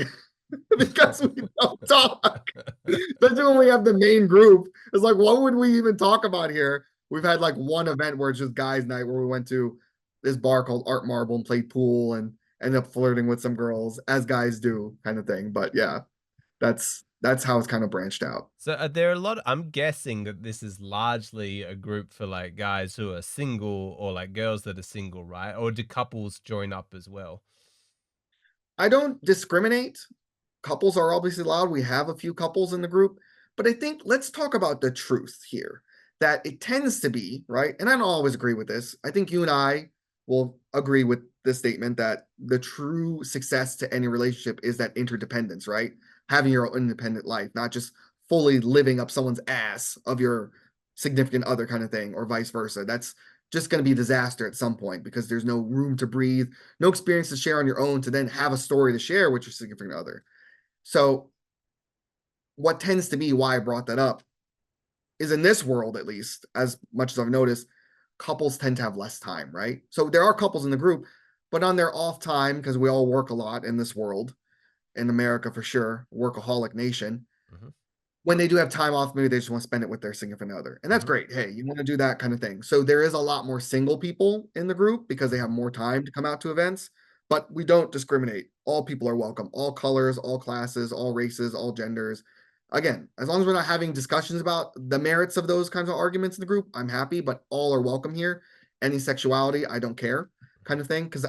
B: because we don't talk. Especially when we have the main group. It's like, what would we even talk about here? We've had like one event where it's just guys' night where we went to this bar called Art Marble and played pool and ended up flirting with some girls, as guys do, kind of thing. But yeah, that's how it's kind of branched out.
A: So are there a lot I'm guessing that this is largely a group for, like, guys who are single or, like, girls that are single, right? Or do couples join up as well?
B: I don't discriminate. Couples are obviously allowed. We have a few couples in the group, but I think let's talk about the truth here that it tends to be, right? And I don't always agree with this. I think you and I will agree with this statement that the true success to any relationship is that interdependence, right? Having your own independent life, not just fully living up someone's ass of your significant other kind of thing, or vice versa. That's just going to be a disaster at some point because there's no room to breathe, no experience to share on your own to then have a story to share with your significant other. So what tends to be why I brought that up is in this world, at least, as much as I've noticed, couples tend to have less time, right? So there are couples in the group, but on their off time, because we all work a lot in this world, in America for sure, workaholic nation,
A: Mhm,
B: when they do have time off, maybe they just want to spend it with their significant other. And that's
A: mhm,
B: great. Hey, you want to do that kind of thing. So there is a lot more single people in the group because they have
A: mhm.
B: more time to come out to events, but we don't discriminate. All people are welcome, all colors, all classes, all races, all genders. Again, as long as we're not having discussions about the merits of those kinds of arguments in the group, I'm happy, but all are welcome here. Any sexuality, I don't care kind of thing. Because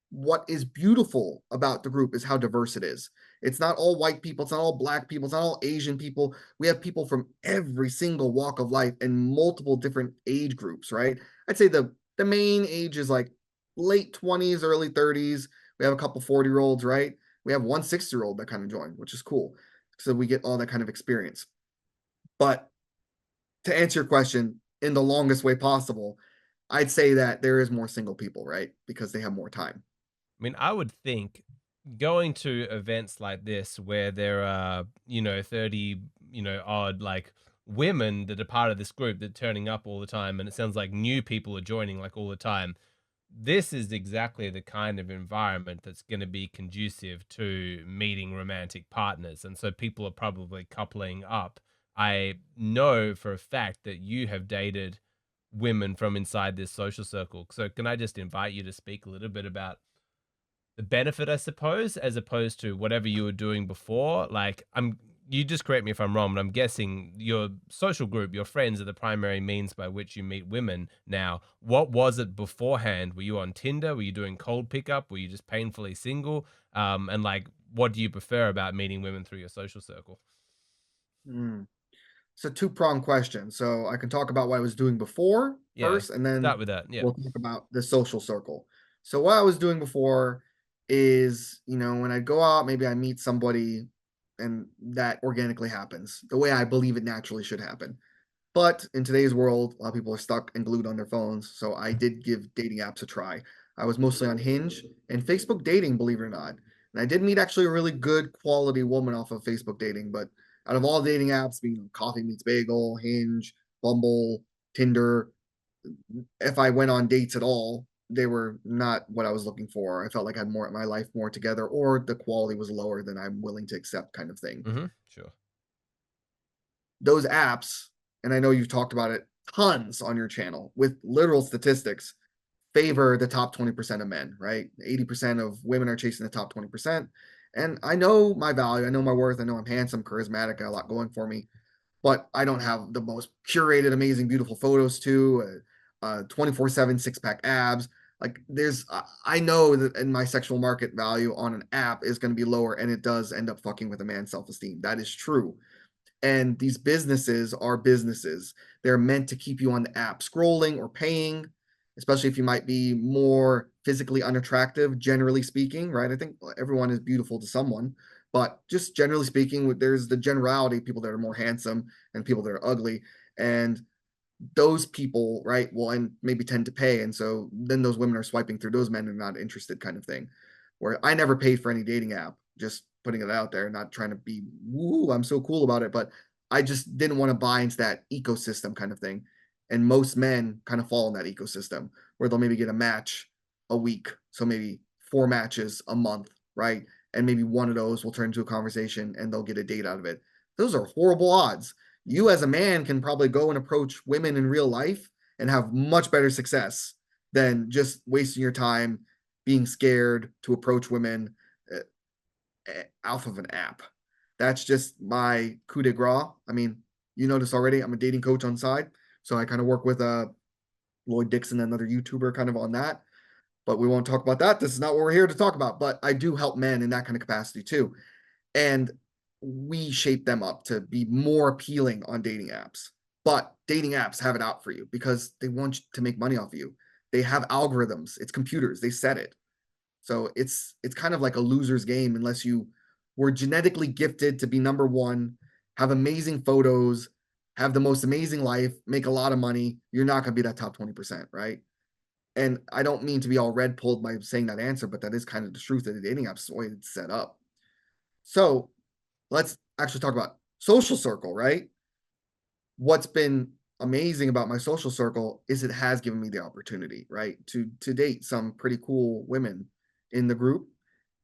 B: what is beautiful about the group is how diverse it is. It's not all white people. It's not all black people. It's not all Asian people. We have people from every single walk of life and multiple different age groups, right? I'd say the main age is like late 20s, early 30s. We have a couple 40-year-olds, right? We have one 60-year-old that kind of joined, which is cool. So we get all that kind of experience. But to answer your question in the longest way possible, I'd say that there is more single people, right? Because they have more time.
A: I mean, I would think going to events like this where there are, 30, odd, like, women that are part of this group that are turning up all the time, and it sounds like new people are joining, like, all the time. This is exactly the kind of environment that's gonna be conducive to meeting romantic partners, and so people are probably coupling up. I know for a fact that you have dated women from inside this social circle, so can I just invite you to speak a little bit about the benefit, I suppose, as opposed to whatever you were doing before? Like, you just correct me if I'm wrong, but I'm guessing your social group, your friends are the primary means by which you meet women now. What was it beforehand? Were you on Tinder? Were you doing cold pickup? Were you just painfully single? And like, what do you prefer about meeting women through your social circle?
B: Hmm. It's a two-pronged question. So I can talk about what I was doing before
A: Yeah,
B: first, and
A: start
B: then
A: with that. Yeah.
B: we'll talk about the social circle. So what I was doing before is, when I go out, maybe I meet somebody and that organically happens the way I believe it naturally should happen. But in today's world, a lot of people are stuck and glued on their phones. So I did give dating apps a try. I was mostly on Hinge and Facebook dating, believe it or not. And I did meet actually a really good quality woman off of Facebook dating. But out of all dating apps, being Coffee Meets Bagel, Hinge, Bumble, Tinder, if I went on dates at all, they were not what I was looking for. I felt like I had more my life more together, or the quality was lower than I'm willing to accept, kind of thing.
A: Sure.
B: Those apps, and I know you've talked about it tons on your channel with literal statistics, favor the top 20% of men, right? 80% of women are chasing the top 20%. And I know my value, I know my worth, I know I'm handsome, charismatic, got a lot going for me, but I don't have the most curated, amazing, beautiful photos too, 24/7 six-pack abs. Like I know that in my sexual market value on an app is going to be lower, and it does end up fucking with a man's self-esteem. That is true. And these businesses are businesses. They're meant to keep you on the app scrolling or paying. especially if you might be more physically unattractive, generally speaking, right? I think everyone is beautiful to someone, but just generally speaking, there's the generality of people that are more handsome and people that are ugly. And those people, right, will and maybe tend to pay. And so then those women are swiping through those men and not interested kind of thing. Where I never paid for any dating app, just putting it out there, not trying to be woo, I'm so cool about it. But I just didn't want to buy into that ecosystem kind of thing. And most men kind of fall in that ecosystem where they'll maybe get a match a week. So maybe 4 matches a month, right? And maybe one of those will turn into a conversation and they'll get a date out of it. Those are horrible odds. You as a man can probably go and approach women in real life and have much better success than just wasting your time being scared to approach women uh, off of an app. That's just my coup de grace. I mean, you notice already, I'm a dating coach on side, so I kind of work with Lloyd Dixon, another YouTuber, kind of on that. But we won't talk about that. This is not what we're here to talk about. But I do help men in that kind of capacity too, and we shape them up to be more appealing on dating apps. But dating apps have it out for you because they want to make money off of you. They have algorithms. It's computers. They set it. So it's kind of like a loser's game unless you were genetically gifted to be number one, have amazing photos, have the most amazing life, make a lot of money. You're not going to be that top 20%, right? And I don't mean to be all red pulled by saying that answer, but that is kind of the truth of the dating apps, the way it's set up. So let's actually talk about social circle, right? What's been amazing about my social circle is it has given me the opportunity, right, to date some pretty cool women in the group.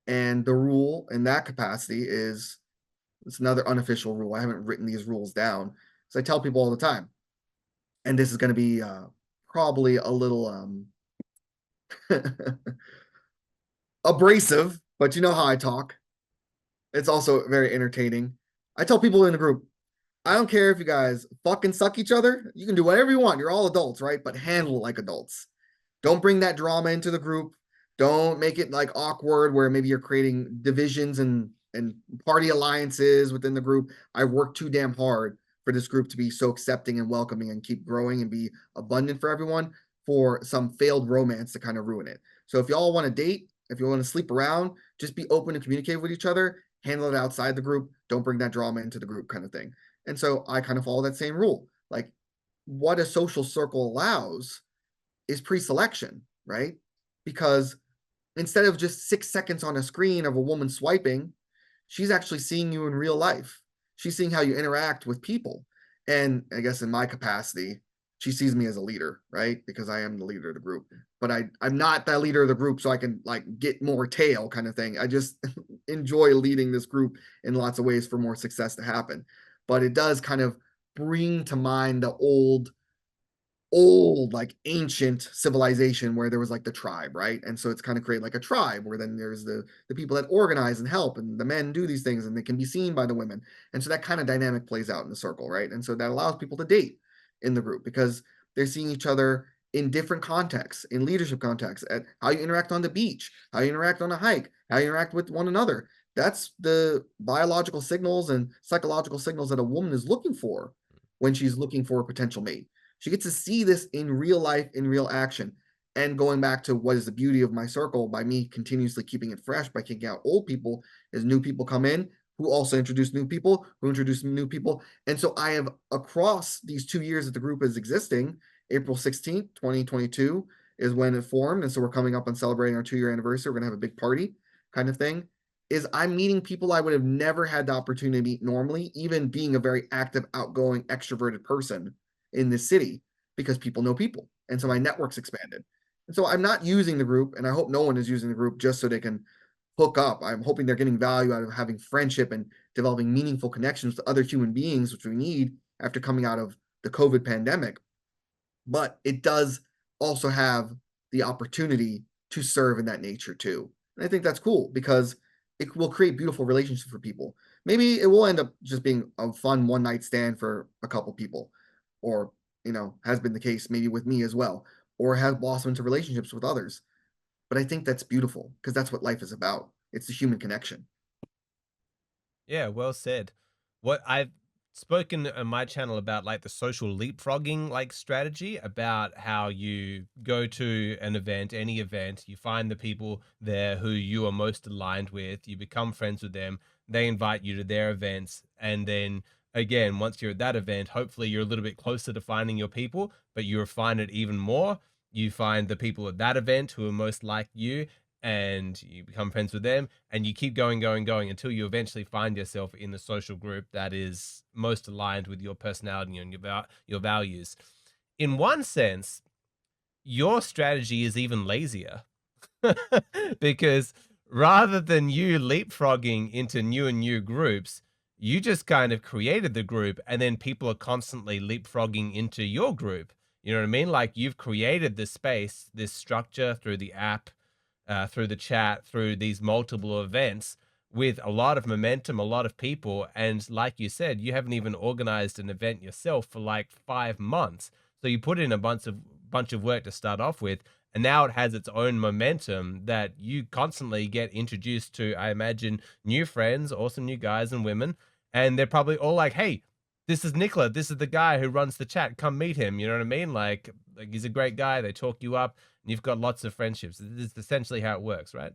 B: And the rule in that capacity is it's another unofficial rule. I haven't written these rules down. So I tell people all the time, and this is going to be probably a little abrasive, but you know how I talk. It's also very entertaining. I tell people in the group, I don't care if you guys fucking suck each other. You can do whatever you want. You're all adults, right? But handle it like adults. Don't bring that drama into the group. Don't make it like awkward where maybe you're creating divisions and party alliances within the group. I work too damn hard for this group to be so accepting and welcoming and keep growing and be abundant for everyone for some failed romance to kind of ruin it. So if y'all want to date, if you want to sleep around, just be open to communicate with each other, handle it outside the group. Don't bring that drama into the group kind of thing. And so I kind of follow that same rule. Like what a social circle allows is pre-selection, right? Because instead of just 6 seconds on a screen of a woman swiping, she's actually seeing you in real life. She's seeing how you interact with people. And I guess in my capacity, she sees me as a leader, right? Because I am the leader of the group. But I'm not that leader of the group, so I can like get more tail kind of thing. I just enjoy leading this group in lots of ways for more success to happen. But it does kind of bring to mind the old like ancient civilization where there was like the tribe, right? And so it's kind of create like a tribe where then there's the people that organize and help and the men do these things and they can be seen by the women. And so that kind of dynamic plays out in the circle, right? And so that allows people to date in the group because they're seeing each other in different contexts, in leadership contexts, at how you interact on the beach, how you interact on a hike, how you interact with one another. That's the biological signals and psychological signals that a woman is looking for when she's looking for a potential mate. She gets to see this in real life, in real action. And going back to what is the beauty of my circle by me continuously keeping it fresh by kicking out old people is new people come in who also introduce new people, who introduce new people. And so I have across these 2 years that the group is existing, April 16th, 2022 is when it formed. And so we're coming up on celebrating our 2 year anniversary. We're going to have a big party kind of thing. Is I'm meeting people I would have never had the opportunity to meet normally, even being a very active, outgoing, extroverted person in this city because people know people. And so my network's expanded. And so I'm not using the group, and I hope no one is using the group just so they can hook up. I'm hoping they're getting value out of having friendship and developing meaningful connections to other human beings, which we need after coming out of the COVID pandemic. But it does also have the opportunity to serve in that nature too. And I think that's cool because it will create beautiful relationships for people. Maybe it will end up just being a fun one night stand for a couple people, or has been the case maybe with me as well, or has blossomed into relationships with others. But I think that's beautiful because that's what life is about. It's the human connection.
A: Yeah, well said. What I've spoken on my channel about like the social leapfrogging like strategy, about how you go to an event, any event, you find the people there who you are most aligned with, you become friends with them, they invite you to their events, and then again, once you're at that event, hopefully you're a little bit closer to finding your people, but you refine it even more. You find the people at that event who are most like you, and you become friends with them, and you keep going, going, going until you eventually find yourself in the social group that is most aligned with your personality and your values. In one sense, your strategy is even lazier because rather than you leapfrogging into new and new groups, you just kind of created the group and then people are constantly leapfrogging into your group. You know what I mean? Like you've created this space, this structure through the app, through the chat, through these multiple events with a lot of momentum, a lot of people. And like you said, you haven't even organized an event yourself for like 5 months. So you put in a bunch of work to start off with, and now it has its own momentum that you constantly get introduced to, I imagine, new friends, awesome new guys and women, and they're probably all like, "Hey, this is Nicola. This is the guy who runs the chat. Come meet him." You know what I mean? Like he's a great guy. They talk you up, and you've got lots of friendships. This is essentially how it works, right?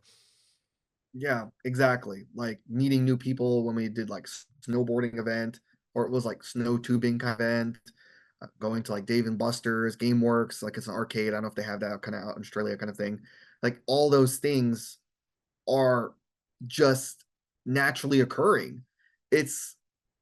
B: Yeah, exactly. Like meeting new people when we did like snowboarding event, or it was like snow tubing kind of event, going to like Dave and Buster's, GameWorks, like it's an arcade. I don't know if they have that kind of out in Australia kind of thing. Like all those things are just naturally occurring. It's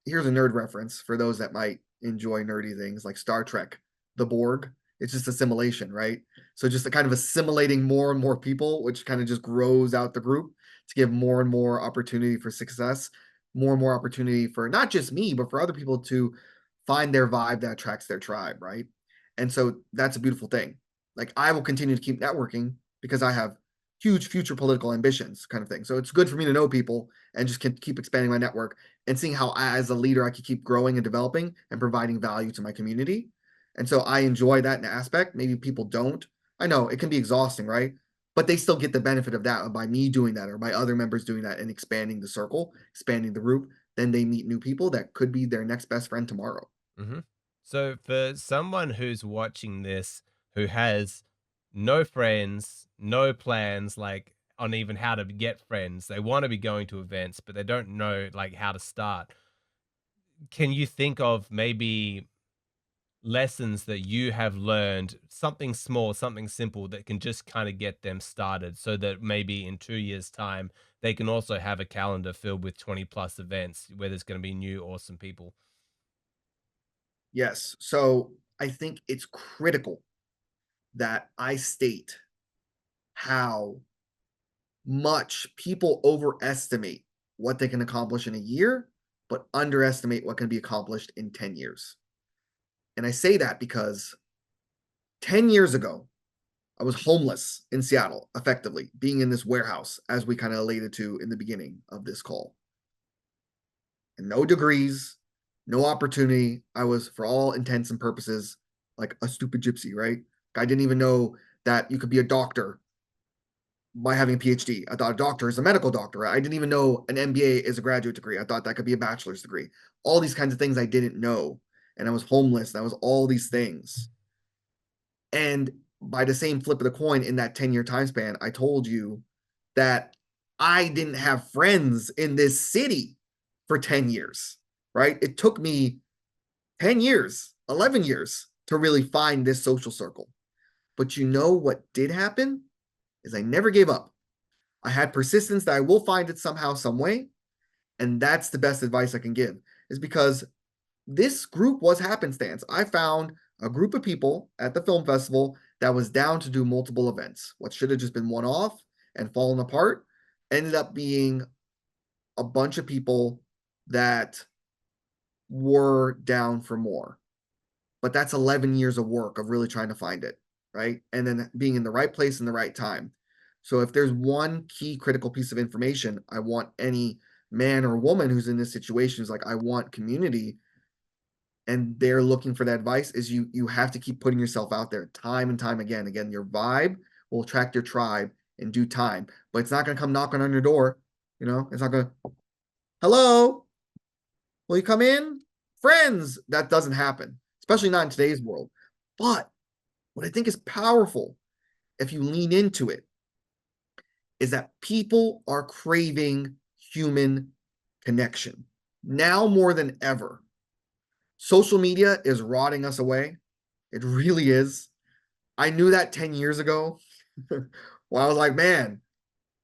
B: Here's a nerd reference for those that might enjoy nerdy things like Star Trek, the Borg. It's just assimilation, right? So just a kind of assimilating more and more people, which kind of just grows out the group to give more and more opportunity for success, more and more opportunity for not just me, but for other people to find their vibe that attracts their tribe, right? And so that's a beautiful thing. Like I will continue to keep networking because I have huge future political ambitions kind of thing. So it's good for me to know people and just keep expanding my network and seeing how as a leader I can keep growing and developing and providing value to my community. And so I enjoy that in aspect. Maybe people don't. I know it can be exhausting, right? But they still get the benefit of that by me doing that or by other members doing that and expanding the circle, expanding the group. Then they meet new people that could be their next best friend tomorrow.
A: Hmm. So for someone who's watching this who has no friends, no plans, like on even how to get friends, they want to be going to events, but they don't know like how to start. Can you think of maybe lessons that you have learned, something small, something simple that can just kind of get them started so that maybe in 2 years' time, they can also have a calendar filled with 20 plus events where there's going to be new, awesome people?
B: Yes. So I think it's critical that I state how much people overestimate what they can accomplish in a year, but underestimate what can be accomplished in 10 years. And I say that because 10 years ago, I was homeless in Seattle, effectively being in this warehouse, as we kind of alluded to in the beginning of this call. And no degrees, no opportunity. I was, for all intents and purposes, like a stupid gypsy, right? I didn't even know that you could be a doctor by having a PhD. I thought a doctor is a medical doctor. I didn't even know an MBA is a graduate degree. I thought that could be a bachelor's degree. All these kinds of things I didn't know. And I was homeless. And I was all these things. And by the same flip of the coin, in that 10-year time span, I told you that I didn't have friends in this city for 10 years, right? It took me 10 years, 11 years to really find this social circle. But you know what did happen is I never gave up. I had persistence that I will find it somehow, some way. And that's the best advice I can give, is because this group was happenstance. I found a group of people at the film festival that was down to do multiple events. What should have just been one off and fallen apart ended up being a bunch of people that were down for more. But that's 11 years of work of really trying to find it, right? And then being in the right place in the right time. So if there's one key critical piece of information, I want any man or woman who's in this situation is like, I want community, and they're looking for that advice, is you have to keep putting yourself out there time and time again. Again, your vibe will attract your tribe in due time, but it's not going to come knocking on your door. It's not going to, hello, will you come in? friends. That doesn't happen, especially not in today's world. But what I think is powerful, if you lean into it, is that people are craving human connection now more than ever. Social media is rotting us away. It really is. I knew that 10 years ago. Well, I was like, man,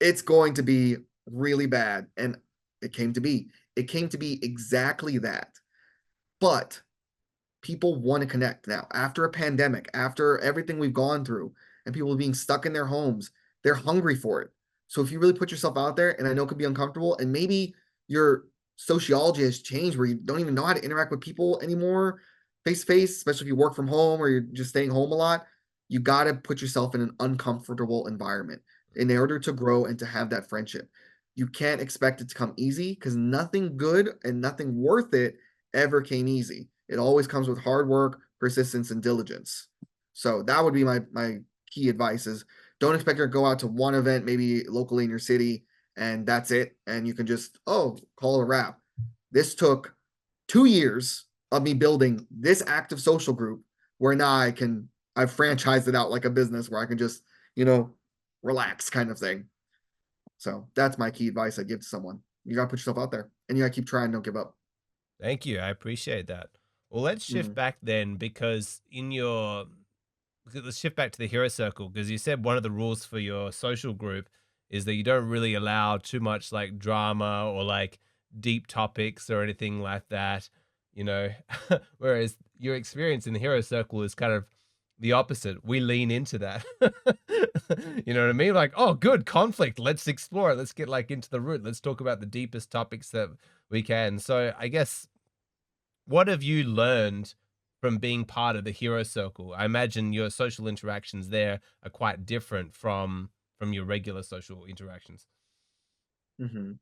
B: it's going to be really bad. And it came to be. It came to be exactly that. But people want to connect now after a pandemic, after everything we've gone through, and people being stuck in their homes. They're hungry for it. So if you really put yourself out there, and I know it could be uncomfortable, and maybe your sociology has changed where you don't even know how to interact with people anymore face to face, especially if you work from home or you're just staying home a lot, you got to put yourself in an uncomfortable environment in order to grow and to have that friendship. You can't expect it to come easy because nothing good and nothing worth it ever came easy. It always comes with hard work, persistence, and diligence. So that would be my key advice is don't expect to go out to one event, maybe locally in your city, and that's it. And you can just, call it a wrap. This took 2 years of me building this active social group where now I've franchised it out like a business where I can just, relax kind of thing. So that's my key advice I give to someone. You got to put yourself out there and you got to keep trying. Don't give up.
A: Thank you. I appreciate that. Well, let's shift
B: Mhm.
A: back then because let's shift back to the hero circle because you said one of the rules for your social group is that you don't really allow too much like drama or like deep topics or anything like that, you know. Whereas your experience in the hero circle is kind of the opposite. We lean into that. You know what I mean? Like, oh, good conflict. Let's explore it. Let's get like into the root. Let's talk about the deepest topics that we can. So I guess what have you learned from being part of the hero circle? I imagine your social interactions there are quite different from your regular social interactions.
B: Mhm.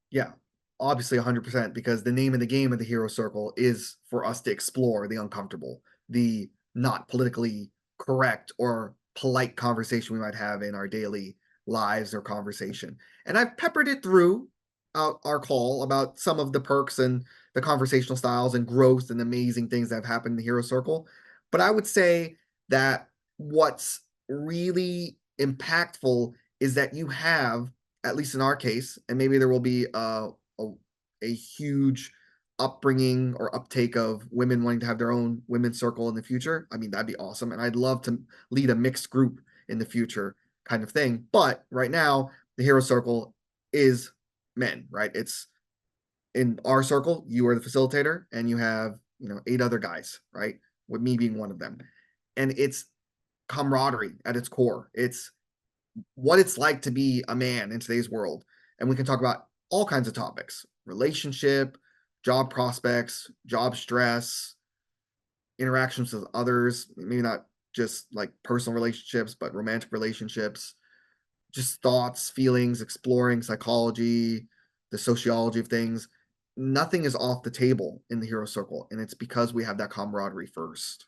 B: Yeah, obviously 100% because the name of the game of the hero circle is for us to explore the uncomfortable, the not politically correct or polite conversation we might have in our daily lives or conversation. And I've peppered it through our call about some of the perks and the conversational styles and growth and amazing things that have happened in the hero circle. But I would say that what's really impactful is that you have, at least in our case, and maybe there will be a, a huge upbringing or uptake of women wanting to have their own women's circle in the future. I mean, that'd be awesome. And I'd love to lead a mixed group in the future kind of thing. But right now, the hero circle is men, right? It's in our circle, you are the facilitator and you have, 8 other guys, right? With me being one of them. And it's camaraderie at its core. It's what it's like to be a man in today's world. And we can talk about all kinds of topics: relationship, job prospects, job stress, interactions with others, maybe not just like personal relationships, but romantic relationships, just thoughts, feelings, exploring psychology, the sociology of things. Nothing is off the table in the hero circle. And it's because we have that camaraderie first.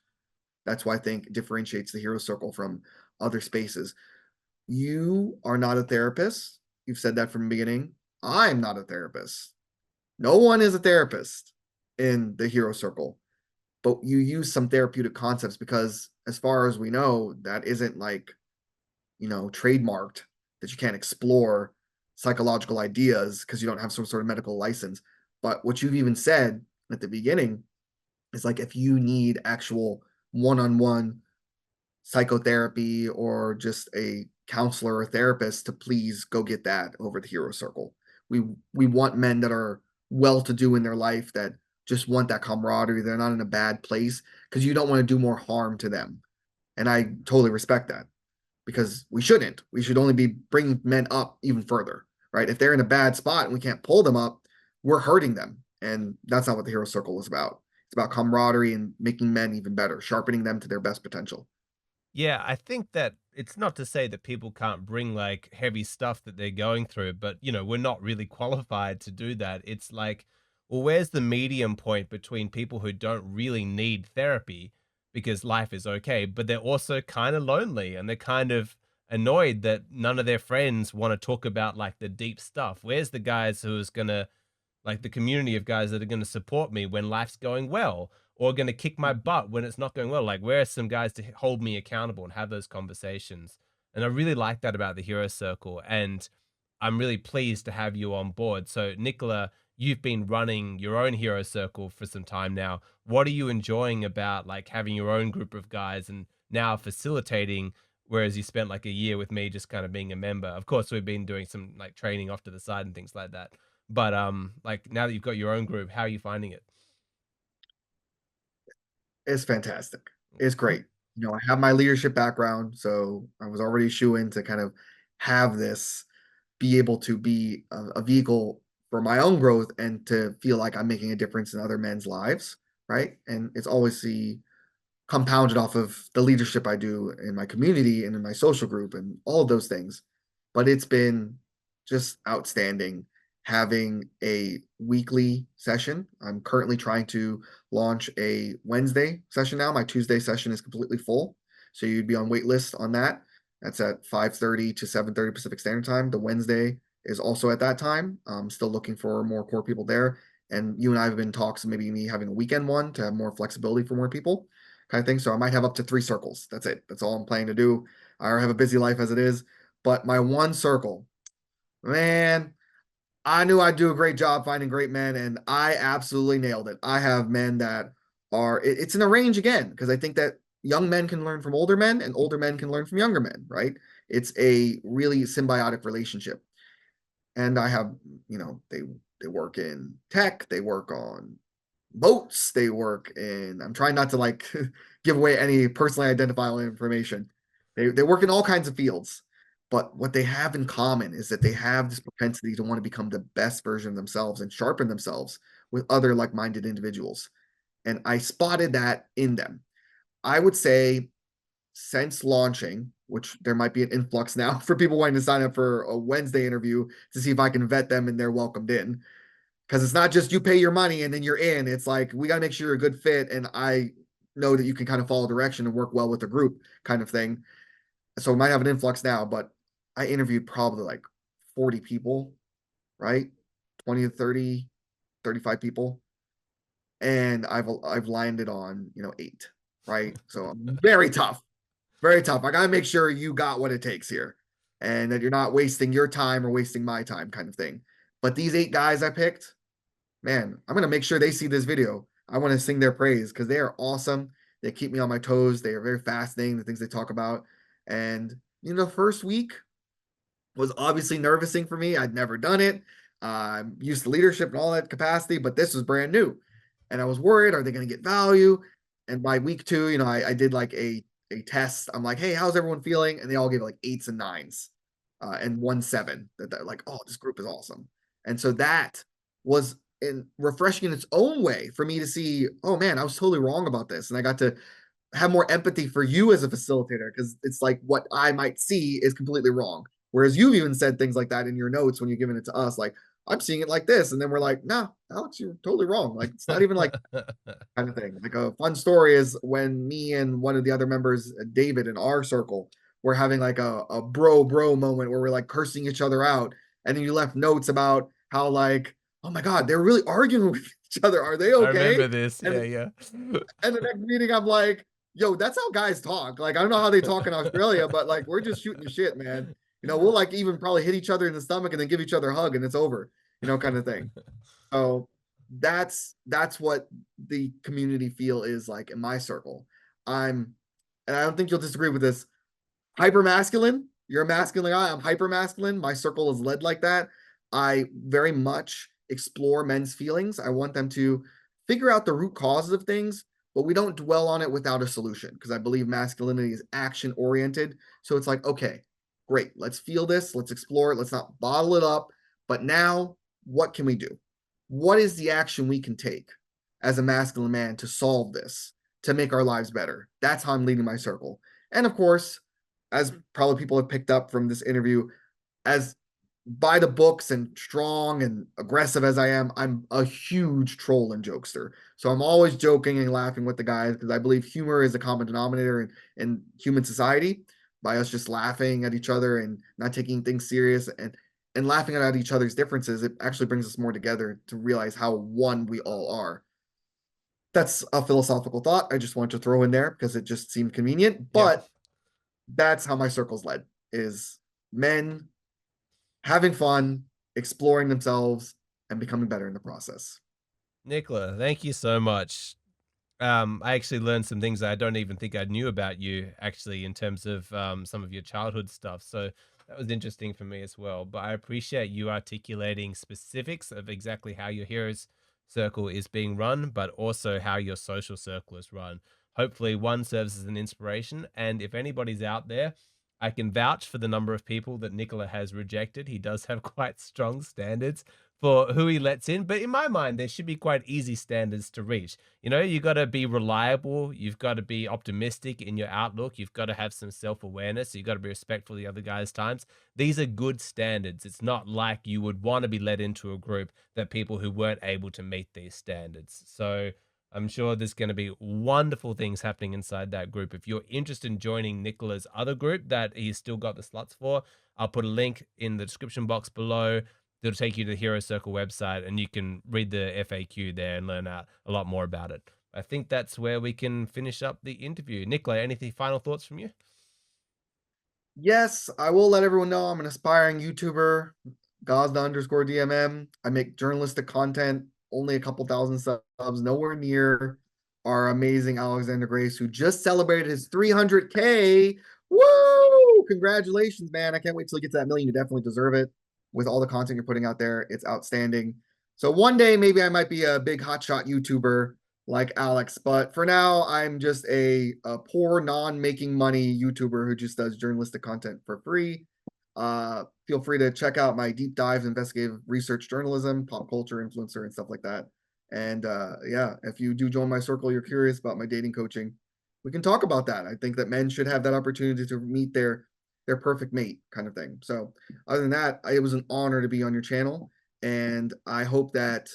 B: That's why I think it differentiates the hero circle from other spaces. You are not a therapist. You've said that from the beginning. I'm not a therapist. No one is a therapist in the hero circle, but you use some therapeutic concepts because, as far as we know, that isn't like, trademarked, that you can't explore psychological ideas because you don't have some sort of medical license. But what you've even said at the beginning is like if you need actual one on one psychotherapy or just a counselor or therapist, to please go get that over the hero circle. We want men that are well to do in their life, that just want that camaraderie. They're not in a bad place because you don't want to do more harm to them. And I totally respect that because we shouldn't. We should only be bringing men up even further, right? If they're in a bad spot and we can't pull them up, we're hurting them. And that's not what the hero circle is about. It's about camaraderie and making men even better, sharpening them to their best potential.
A: Yeah, I think that it's not to say that people can't bring like heavy stuff that they're going through, but we're not really qualified to do that. It's like, well, where's the medium point between people who don't really need therapy because life is okay, but they're also kind of lonely and they're kind of annoyed that none of their friends want to talk about like the deep stuff. Where's the guys who's gonna like the community of guys that are going to support me when life's going well, or going to kick my butt when it's not going well. Like, where are some guys to hold me accountable and have those conversations? And I really like that about the hero circle. And I'm really pleased to have you on board. So, Nicola, you've been running your own hero circle for some time now. What are you enjoying about like having your own group of guys and now facilitating, whereas you spent like a year with me just kind of being a member? Of course, we've been doing some like training off to the side and things like that. But like now that you've got your own group, how are you finding it?
B: It's fantastic. It's great. You know, I have my leadership background, so I was already shoo-in to kind of have this be able to be a vehicle for my own growth and to feel like I'm making a difference in other men's lives, right? And it's always compounded off of the leadership I do in my community and in my social group and all of those things. But it's been just outstanding having a weekly session. I'm currently trying to launch a Wednesday session now. My Tuesday session is completely full. So you'd be on wait list on that. That's at 5:30 to 7:30 Pacific Standard Time. The Wednesday is also at that time. I'm still looking for more core people there. And you and I have been talks, maybe me having a weekend one to have more flexibility for more people kind of thing. So I might have up to 3 circles. That's it. That's all I'm planning to do. I have a busy life as it is. But my one circle, man, I knew I'd do a great job finding great men, and I absolutely nailed it. I have men that it's in a range again, because I think that young men can learn from older men and older men can learn from younger men, right? It's a really symbiotic relationship. And I have, they work in tech, they work on boats, they work in, I'm trying not to like give away any personally identifiable information. They work in all kinds of fields. But what they have in common is that they have this propensity to want to become the best version of themselves and sharpen themselves with other like-minded individuals. And I spotted that in them. I would say since launching, which there might be an influx now for people wanting to sign up for a Wednesday interview to see if I can vet them and they're welcomed in. Because it's not just you pay your money and then you're in. It's like we got to make sure you're a good fit. And I know that you can kind of follow direction and work well with the group kind of thing. So we might have an influx now, but I interviewed probably like 40 people, right? 20 to 30, 35 people. And I've landed on, 8, right? So very tough. Very tough. I got to make sure you got what it takes here and that you're not wasting your time or wasting my time kind of thing. But these 8 guys I picked, man, I'm going to make sure they see this video. I want to sing their praise because they are awesome. They keep me on my toes. They are very fascinating, the things they talk about. And, the first week was obviously nervousing for me. I'd never done it. I'm used to leadership and all that capacity, but this was brand new. And I was worried, are they going to get value? And by week 2, I did like a test. I'm like, hey, how's everyone feeling? And they all gave like 8s and 9s and 1 7. That like, oh, this group is awesome. And so that was refreshing in its own way for me to see, oh man, I was totally wrong about this. And I got to have more empathy for you as a facilitator because it's like what I might see is completely wrong. Whereas you've even said things like that in your notes when you're giving it to us, like, I'm seeing it like this. And then we're like, no, Alex, you're totally wrong. Like, it's not even like kind of thing. Like a fun story is when me and one of the other members, David, in our circle, were having like a bro moment where we're like cursing each other out. And then you left notes about how like, oh my God, they're really arguing with each other. Are they
A: I
B: okay?
A: remember this.
B: And
A: Yeah, yeah.
B: and the next meeting, I'm like, yo, that's how guys talk. Like, I don't know how they talk in Australia, but like, we're just shooting the shit, man. We'll like even probably hit each other in the stomach and then give each other a hug and it's over, kind of thing. So that's what the community feel is like in my circle. And I don't think you'll disagree with this. Hyper masculine. You're a masculine guy. I'm hyper masculine. My circle is led like that. I very much explore men's feelings. I want them to figure out the root causes of things, but we don't dwell on it without a solution because I believe masculinity is action oriented. So it's like, okay, great. Let's feel this. Let's explore it. Let's not bottle it up. But now, what can we do? What is the action we can take as a masculine man to solve this, to make our lives better? That's how I'm leading my circle. And of course, as probably people have picked up from this interview, as by the books and strong and aggressive as I am, I'm a huge troll and jokester. So I'm always joking and laughing with the guys because I believe humor is a common denominator in human society by us just laughing at each other and not taking things serious. And and laughing at each other's differences, it actually brings us more together to realize how one we all are. That's a philosophical thought I just wanted to throw in there because it just seemed convenient,
A: Yep.
B: but that's how my circle's led, is men having fun, exploring themselves, and becoming better in the process.
A: Nicola, thank you so much. I actually learned some things I don't even think I knew about you, actually, in terms of some of your childhood stuff. So that was interesting for me as well. But I appreciate you articulating specifics of exactly how your heroes circle is being run, but also how your social circle is run. Hopefully, one serves as an inspiration. And if anybody's out there, I can vouch for the number of people that Nicola has rejected. He does have quite strong standards for who he lets in. But in my mind, there should be quite easy standards to reach. You know, you got to be reliable. You've got to be optimistic in your outlook. You've got to have some self awareness. You've got to be respectful of the other guy's times. These are good standards. It's not like you would want to be led into a group that people who weren't able to meet these standards. So I'm sure there's going to be wonderful things happening inside that group. If you're interested in joining Nicola's other group that he's still got the slots for, I'll put a link in the description box below. It'll take you to the Hero Circle website and you can read the FAQ there and learn out a lot more about it. I think that's where we can finish up the interview. Nicola, anything final thoughts from you?
B: Yes, I will let everyone know I'm an aspiring YouTuber, Gazda_DMM. I make journalistic content, only a couple thousand subs, nowhere near our amazing Alexander Grace, who just celebrated his 300K. Woo! Congratulations, man. I can't wait till you get to that million. You definitely deserve it. With all the content you're putting out there, it's outstanding. So one day, maybe I might be a big hotshot YouTuber like Alex. But for now, I'm just a poor, non-making money YouTuber who just does journalistic content for free. Feel free to check out my deep dive investigative research journalism, pop culture influencer, and stuff like that. And yeah, if you do join my circle, you're curious about my dating coaching, we can talk about that. I think that men should have that opportunity to meet their perfect mate kind of thing. So other than that, it was an honor to be on your channel. And I hope that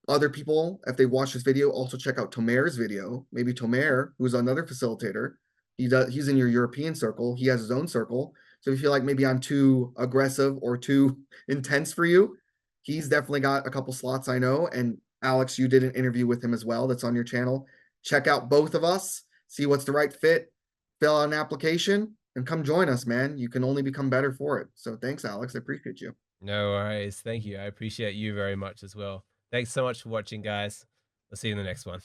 B: other people, if they watch this video, also check out Tomer's video. Maybe Tomer, who's another facilitator, he's in your European circle. He has his own circle. So if you feel like maybe I'm too aggressive or too intense for you, he's definitely got a couple slots I know. And Alex, you did an interview with him as well. That's on your channel. Check out both of us, see what's the right fit, fill out an application, and come join us, man. You can only become better for it. So thanks, Alex. I appreciate you.
A: No worries. Thank you. I appreciate you very much as well. Thanks so much for watching, guys. I'll see you in the next one.